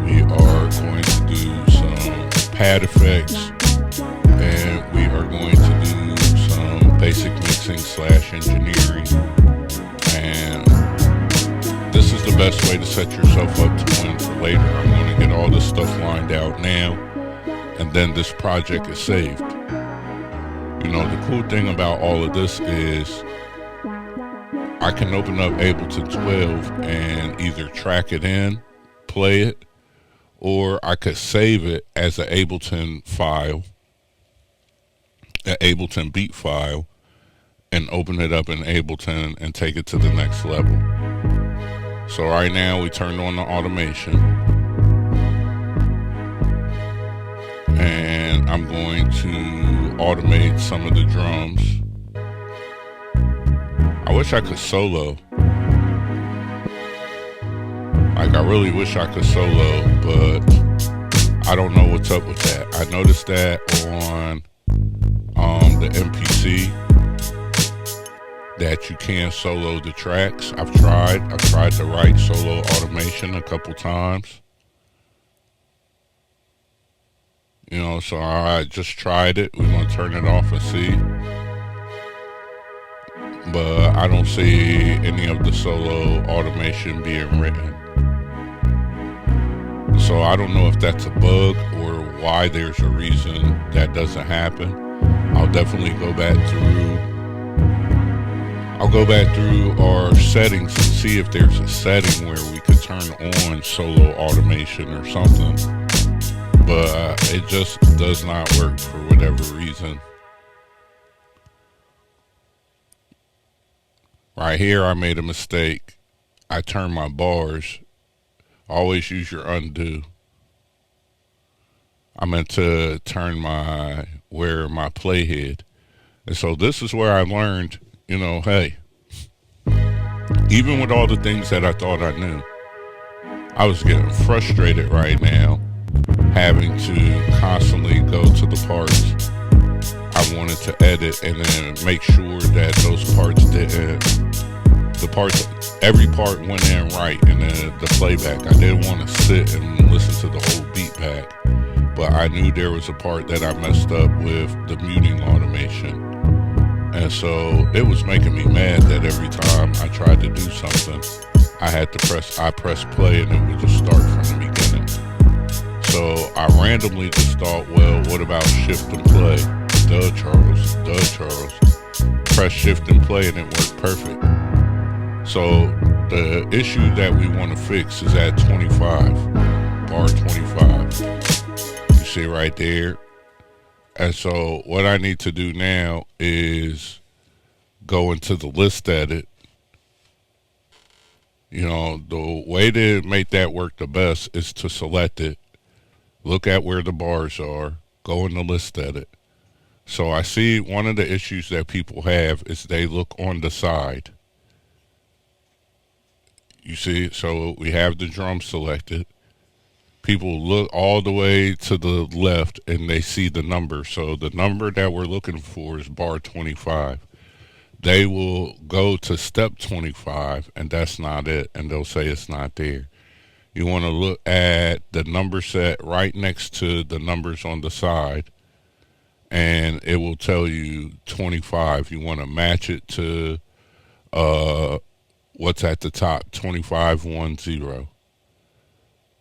we are going to do some pad effects, and we are going to do some basic mixing / engineering. And this is the best way to set yourself up to win for later. I'm going to get all this stuff lined out now, and then this project is saved. You know, the cool thing about all of this is I can open up Ableton 12 and either track it in, play it, or I could save it as an Ableton file, an Ableton beat file, and open it up in Ableton and take it to the next level. So right now we turned on the automation, and I'm going to automate some of the drums. I wish I could solo. Like, I really wish I could solo, but I don't know what's up with that. I noticed that on the MPC, that you can solo the tracks. I've tried to write solo automation a couple times. You know, so I just tried it. We're going to turn it off and see. But I don't see any of the solo automation being written. So I don't know if that's a bug or why there's a reason that doesn't happen. I'll definitely go back through. I'll go back through our settings and see if there's a setting where we could turn on solo automation or something. But it just does not work for whatever reason. Right here, I made a mistake. I turned my bars. Always use your undo. I meant to turn where my playhead. And so this is where I learned, you know, hey, even with all the things that I thought I knew, I was getting frustrated right now, having to constantly go to the parts I wanted to edit and then make sure that those parts every part went in right in the playback. I didn't want to sit and listen to the whole beat back but I knew there was a part that I messed up with the muting automation. And so it was making me mad that every time I tried to do something, I press play and it would just start from the beginning. So I randomly just thought, well, what about shift and play? Duh, Charles. Press shift and play and it worked perfect. So the issue that we want to fix is at 25, bar 25. You see right there? And so what I need to do now is go into the list edit. You know, the way to make that work the best is to select it, look at where the bars are, go in the list edit. So I see one of the issues that people have is they look on the side. You see, so we have the drum selected. People look all the way to the left and they see the number. So the number that we're looking for is bar 25. They will go to step 25 and that's not it. And they'll say it's not there. You want to look at the number set right next to the numbers on the side. And it will tell you 25. You want to match it to what's at the top, 2510.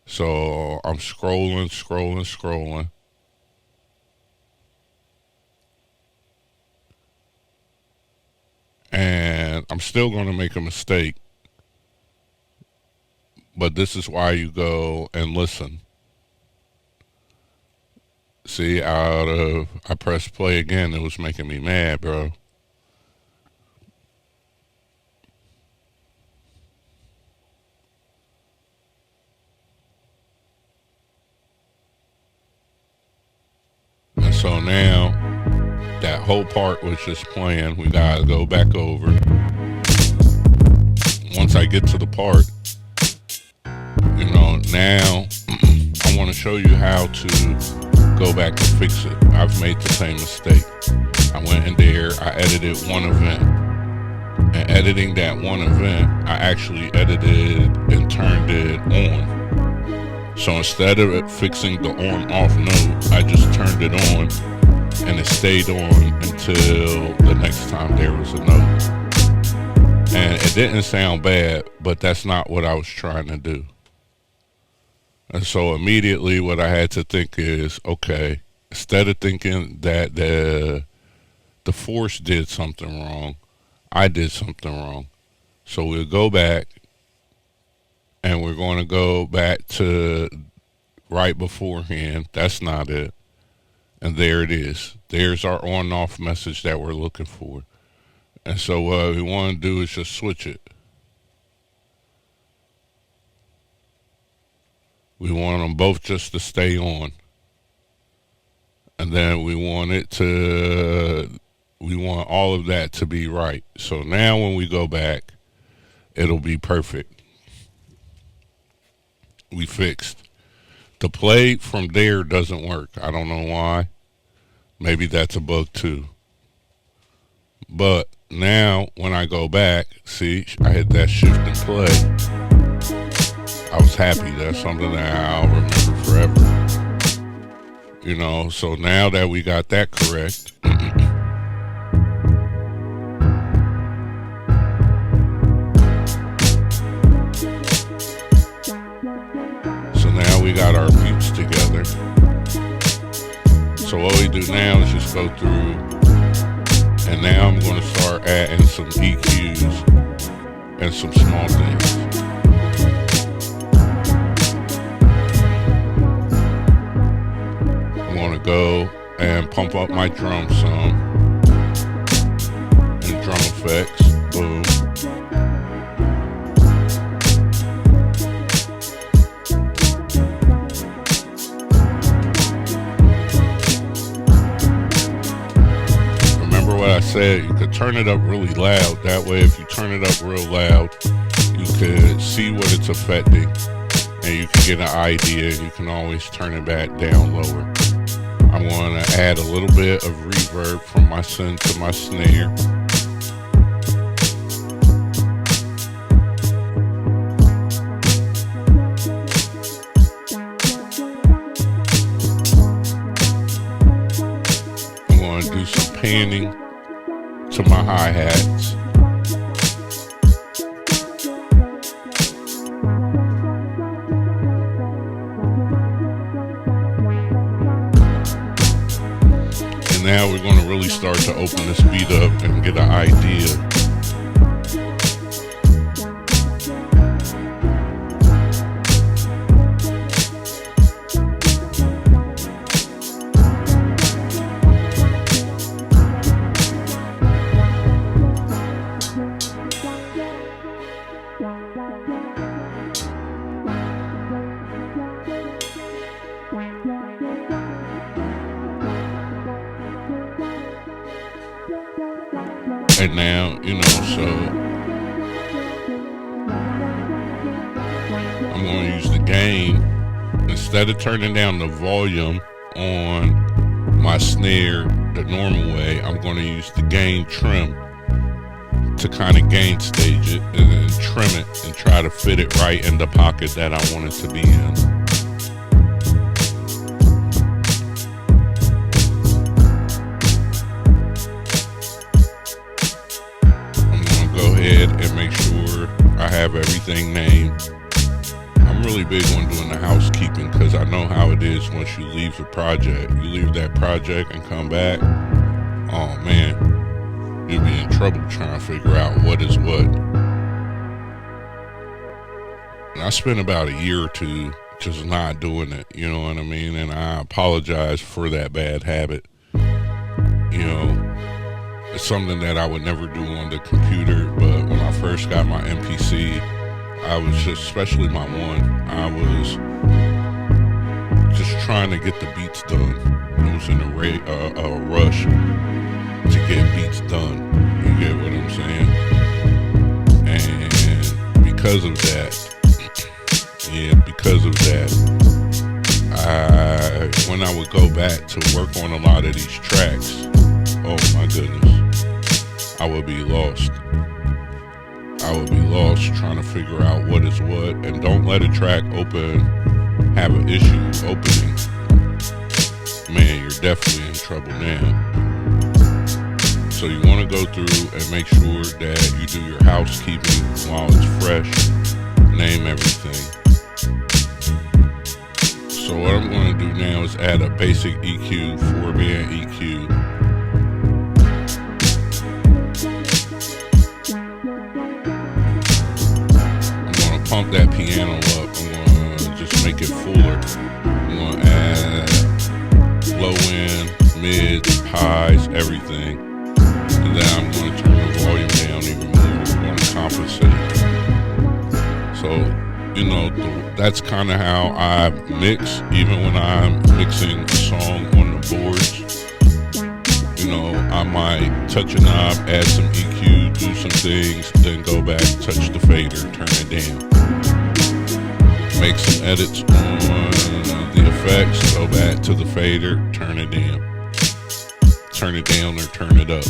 So I'm scrolling. And I'm still going to make a mistake. But this is why you go and listen. See, I pressed play again. It was making me mad, bro. And so now that whole part was just playing. We gotta go back over. Once I get to the part, you know, now I want to show you how to go back and fix it. I've made the same mistake. I went in there, I edited one event. And editing that one event, I actually edited and turned it on. So instead of it fixing the on-off node, I just turned it on and it stayed on until the next time there was a note. And it didn't sound bad, but that's not what I was trying to do. And so immediately what I had to think is, okay, instead of thinking that the force did something wrong, I did something wrong. So we'll go back and we're going to go back to right beforehand. That's not it. And there it is. There's our on-off message that we're looking for. And so what we want to do is just switch it. We want them both just to stay on. And then we want all of that to be right. So now when we go back, it'll be perfect. We fixed. The play from there doesn't work. I don't know why. Maybe that's a bug too. But now when I go back, see, I hit that shift and play. I was happy. That's something that I'll remember forever. You know, so now that we got that correct, so now we got our mutes together. So what we do now is just go through, and now I'm going to start adding some EQs and some small things. I'm going to go and pump up my drum some, and drum effects, boom. What I said, you could turn it up really loud. That way, if you turn it up real loud, you could see what it's affecting, and you can get an idea, and you can always turn it back down lower. I'm going to add a little bit of reverb from my synth to my snare. panning to my hi-hats. And now we're going to really start to open this beat up and get an idea. And now, so I'm going to use the gain. Instead of turning down the volume on my snare the normal way, I'm going to use the gain trim to kind of gain stage it and then trim it and try to fit it right in the pocket that I want it to be in. And make sure I have everything named. I'm really big on doing the housekeeping because I know how it is once you leave the project. You leave that project and come back, oh man, you'll be in trouble trying to figure out what is what. And I spent about a year or two just not doing it, you know what I mean? And I apologize for that bad habit. It's something that I would never do on the computer, but when I first got my MPC, I was just, especially my one, I was just trying to get the beats done. I was in a rush to get beats done. You get what I'm saying? And because of that, when I would go back to work on a lot of these tracks, oh my goodness, I would be lost. I would be lost trying to figure out what is what. And don't let a track have an issue opening. Man, you're definitely in trouble now. So you want to go through and make sure that you do your housekeeping while it's fresh. Name everything. So what I'm going to do now is add a basic EQ, 4-band EQ. Pump that piano up. I'm going to just make it fuller. I'm going to add low end, mids, highs, everything. And then I'm going to turn the volume down even more. I'm going to compensate. So, that's kind of how I mix, even when I'm mixing a song on the boards. I might touch a knob, add some EQ, do some things, then go back, touch the fader, turn it down. Make some edits on the effects, go back to the fader, turn it down. Turn it down or turn it up,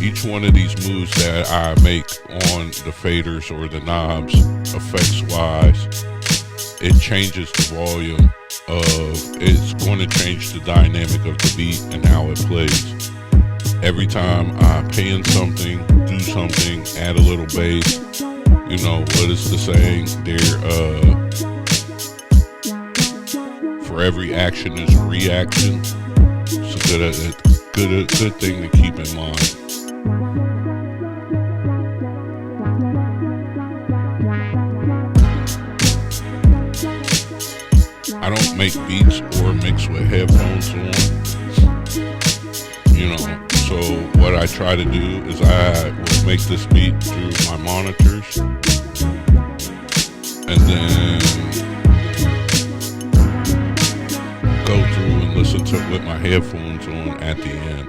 Each one of these moves that I make on the faders or the knobs, effects-wise, it changes the volume it's going to change the dynamic of the beat and how it plays. Every time I pan something, do something, add a little bass, what is the saying? For every action is a reaction. It's a good thing to keep in mind. I don't make beats or mix with headphones on. So what I try to do is I will make this beat through my monitors and then go through and listen to it with my headphones on at the end.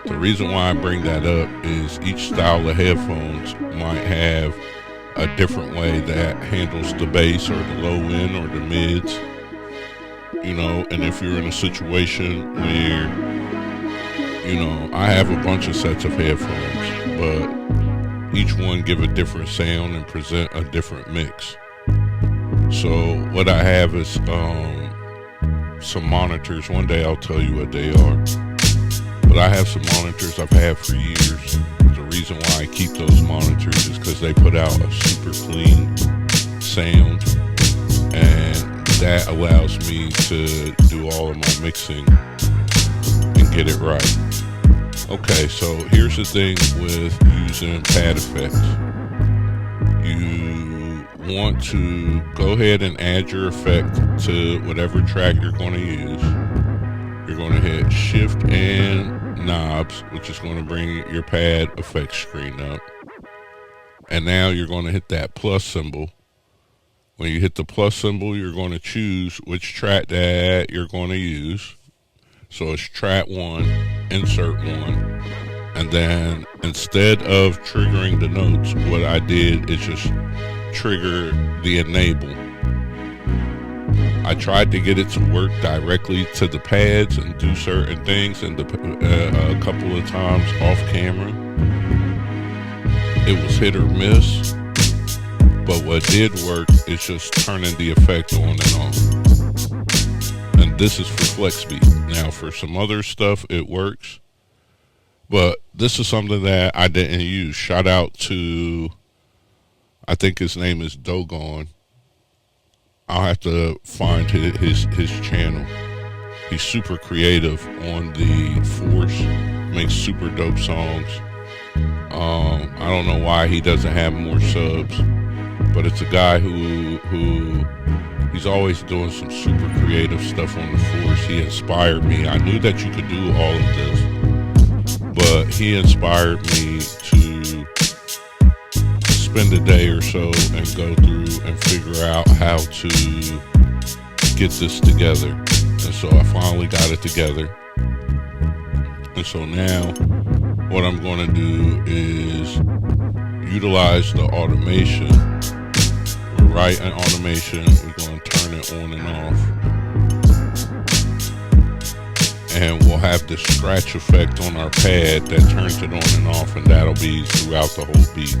The reason why I bring that up is each style of headphones might have a different way that handles the bass or the low end or the mids. And if you're in a situation where, I have a bunch of sets of headphones, but each one give a different sound and present a different mix. So what I have is some monitors. One day I'll tell you what they are. But I have some monitors I've had for years. The reason why I keep those monitors is because they put out a super clean sound, and that allows me to do all of my mixing and get it right. Okay, so here's the thing with using pad effects. You want to go ahead and add your effect to whatever track you're going to use. You're going to hit Shift and knobs, which is going to bring your pad effect screen up. And now you're going to hit that plus symbol. When you hit the plus symbol, you're going to choose which track that you're going to use. So it's track 1, insert 1. And then instead of triggering the notes, what I did is just trigger the enable. I tried to get it to work directly to the pads and do certain things, and a couple of times off camera it was hit or miss. But what did work is just turning the effect on and off. And this is for flex beat. Now for some other stuff it works, but this is something that I didn't use. Shout out to, I think his name is Dogon. I'll have to find his channel. He's super creative on the Force, makes super dope songs. I don't know why he doesn't have more subs, but it's a guy who he's always doing some super creative stuff on the Force. He inspired me. I knew that you could do all of this, but he inspired me to spend a day or so and go through and figure out how to get this together. And so I finally got it together. And so now what I'm going to do is utilize the automation. We're right in automation. We're going to turn it on and off. And we'll have this scratch effect on our pad that turns it on and off, and that'll be throughout the whole beat.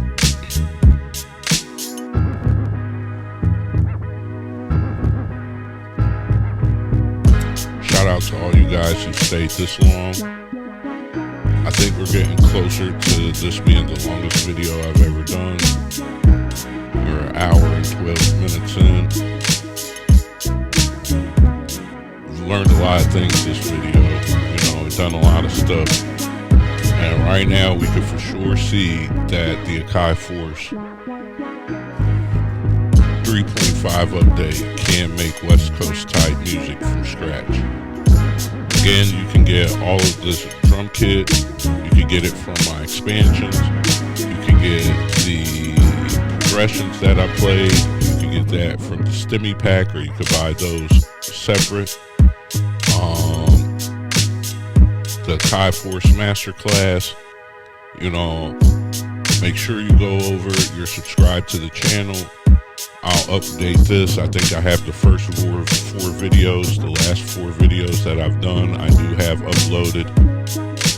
Shout out to all you guys who stayed this long. I think we're getting closer to this being the longest video I've ever done. We're an hour and 12 minutes in. We've learned a lot of things this video. We've done a lot of stuff. And right now we can for sure see that the Akai Force 3.5 update can make West Coast type music from scratch. Again, you can get all of this drum kit. You can get it from my expansions. You can get the progressions that I played. You can get that from the Stimmy pack, or you could buy those separate. The Akai Force Masterclass. Make sure you go over, you're subscribed to the channel. I'll update this. I think I have the first four videos. The last 4 videos that I've done, I do have uploaded.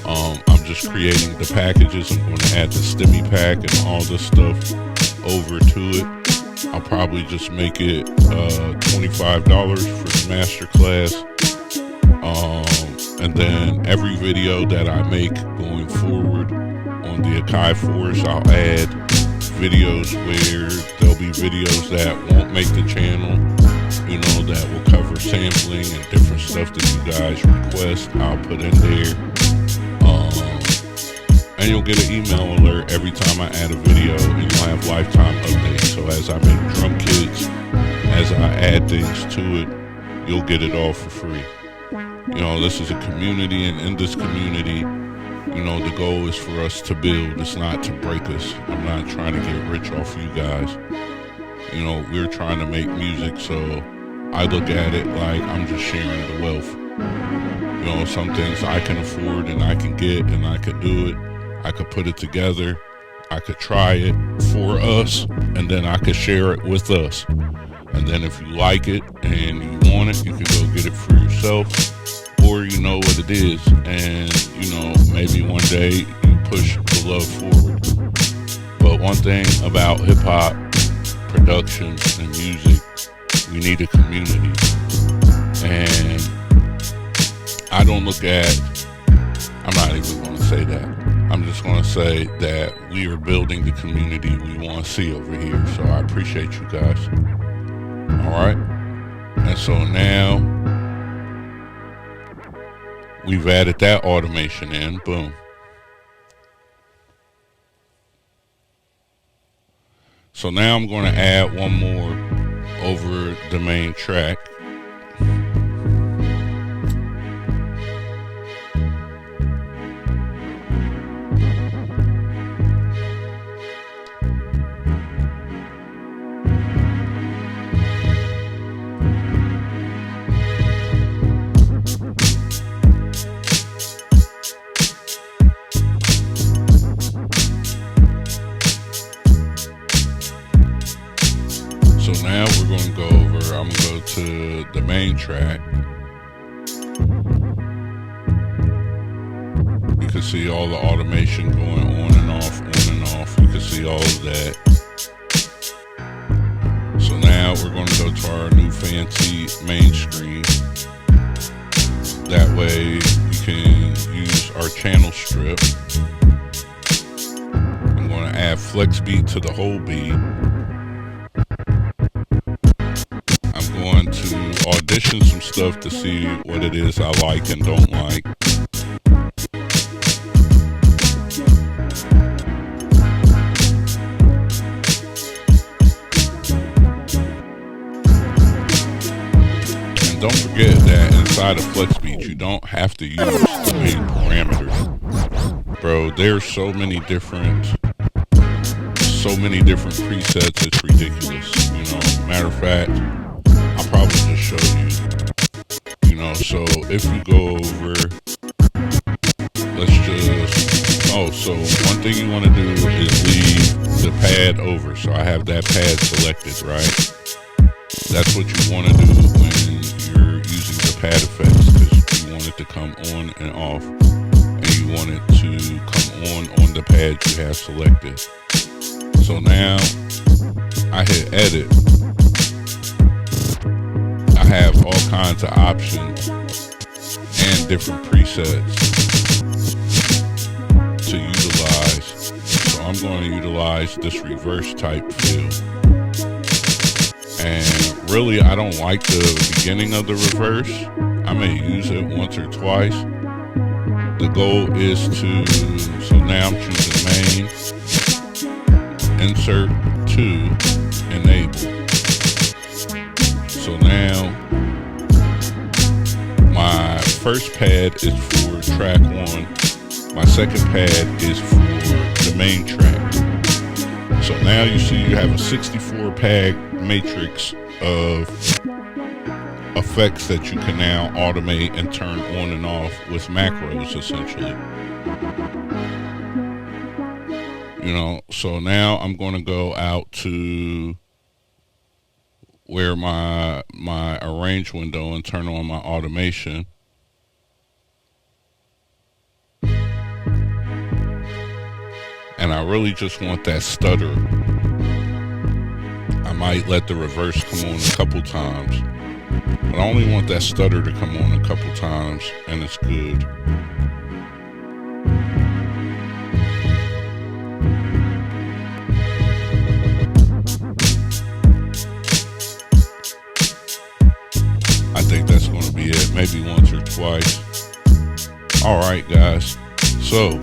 I'm just creating the packages. I'm going to add the Stimmy pack and all this stuff over to it. I'll probably just make it $25 for the masterclass. And then every video that I make going forward on the Akai Force, I'll add videos where there'll be videos that won't make the channel, that will cover sampling and different stuff that you guys request. I'll put in there. And you'll get an email alert every time I add a video, and you'll have lifetime updates. So as I make drum kits, as I add things to it, you'll get it all for free. This is a community, and in this community, the goal is for us to build. It's not to break us. I'm not trying to get rich off of you guys. We're trying to make music, so I look at it like I'm just sharing the wealth. Some things I can afford and I can get and I could do it. I could put it together. I could try it for us, and then I could share it with us. And then if you like it and you want it, you can go get it for yourself, or you know what it is, and maybe one day you push the love forward. But one thing about hip-hop production and music, we need a community. And I don't look at I'm not even going to say that. I'm just going to say that we are building the community we want to see over here. So I appreciate you guys. All right. And so now we've added that automation in. Boom. So now I'm going to add one more over the main track. So now we're going to go over, I'm going to go to the main track. You can see all the automation going on and off, on and off. You can see all of that. So now we're going to go to our new fancy main screen. That way we can use our channel strip. I'm going to add flex beat to the whole beat. Going to audition some stuff to see what it is I like and don't like. And don't forget that inside of FlexBeat you don't have to use the big parameters. Bro, there's so many different presets, it's ridiculous. You know, matter of fact, I'll probably just show you, so if you go over, so one thing you want to do is leave the pad over. So I have that pad selected, right? That's what you want to do when you're using the pad effects, because you want it to come on and off, and you want it to come on the pad you have selected. So now I hit edit. I have all kinds of options and different presets to utilize. So I'm going to utilize this reverse type fill. And really, I don't like the beginning of the reverse. I may use it once or twice. The goal is so now I'm choosing main, insert to enable. So now my first pad is for track 1. My second pad is for the main track. So now you see you have a 64 pad matrix of effects that you can now automate and turn on and off with macros, essentially. So now I'm going to go out to where my arrange window and turn on my automation. And I really just want that stutter. I might let the reverse come on a couple times, but I only want that stutter to come on a couple times and it's good. I think that's going to be it, maybe once or twice. Alright guys, so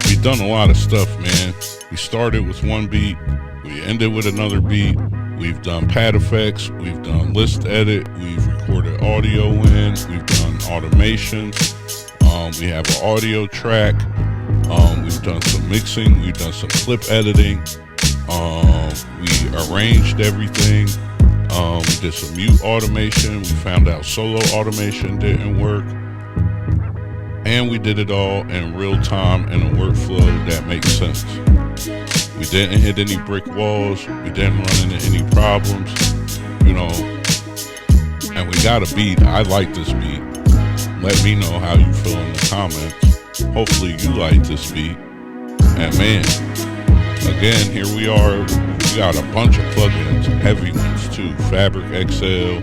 we've done a lot of stuff, man. We started with one beat, we ended with another beat, we've done pad effects, we've done list edit, we've recorded audio in, we've done automation, we have an audio track, we've done some mixing, we've done some clip editing, we arranged everything. We did some mute automation. We found out solo automation didn't work. And we did it all in real time in a workflow that makes sense. We didn't hit any brick walls. We didn't run into any problems, and we got a beat. I like this beat. Let me know how you feel in the comments. Hopefully you like this beat. And man, again, here we are. We got a bunch of plugins, heavy ones too. Fabric XL,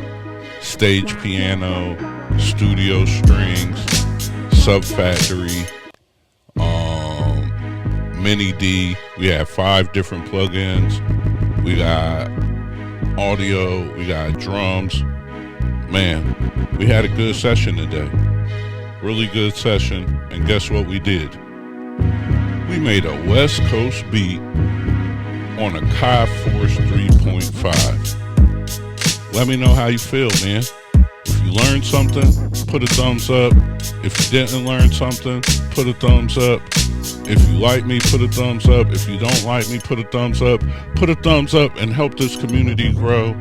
Stage Piano, Studio Strings, Sub Factory, Mini D. We have 5 different plugins. We got audio. We got drums. Man, we had a good session today. Really good session. And guess what we did? We made a West Coast beat on a Akai Force 3.5. Let me know how you feel, man. If you learned something, put a thumbs up. If you didn't learn something, put a thumbs up. If you like me, put a thumbs up. If you don't like me, put a thumbs up. Put a thumbs up and help this community grow.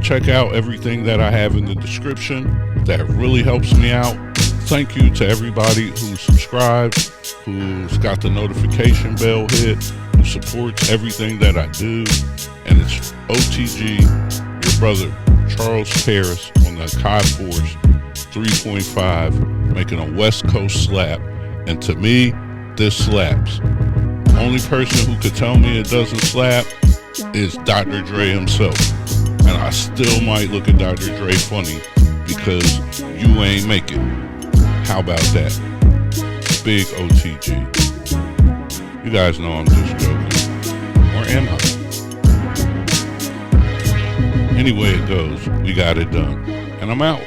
Check out everything that I have in the description. That really helps me out. Thank you to everybody who subscribed, who's got the notification bell hit, who supports everything that I do. And it's O.T.G, your brother, Charles Paris, on the Akai Force 3.5, making a West Coast slap. And to me, this slaps. Only person who could tell me it doesn't slap is Dr. Dre himself. And I still might look at Dr. Dre funny because you ain't make it. How about that? Big O.T.G. You guys know I'm just joking. Or am I? Anyway it goes, we got it done. And I'm out.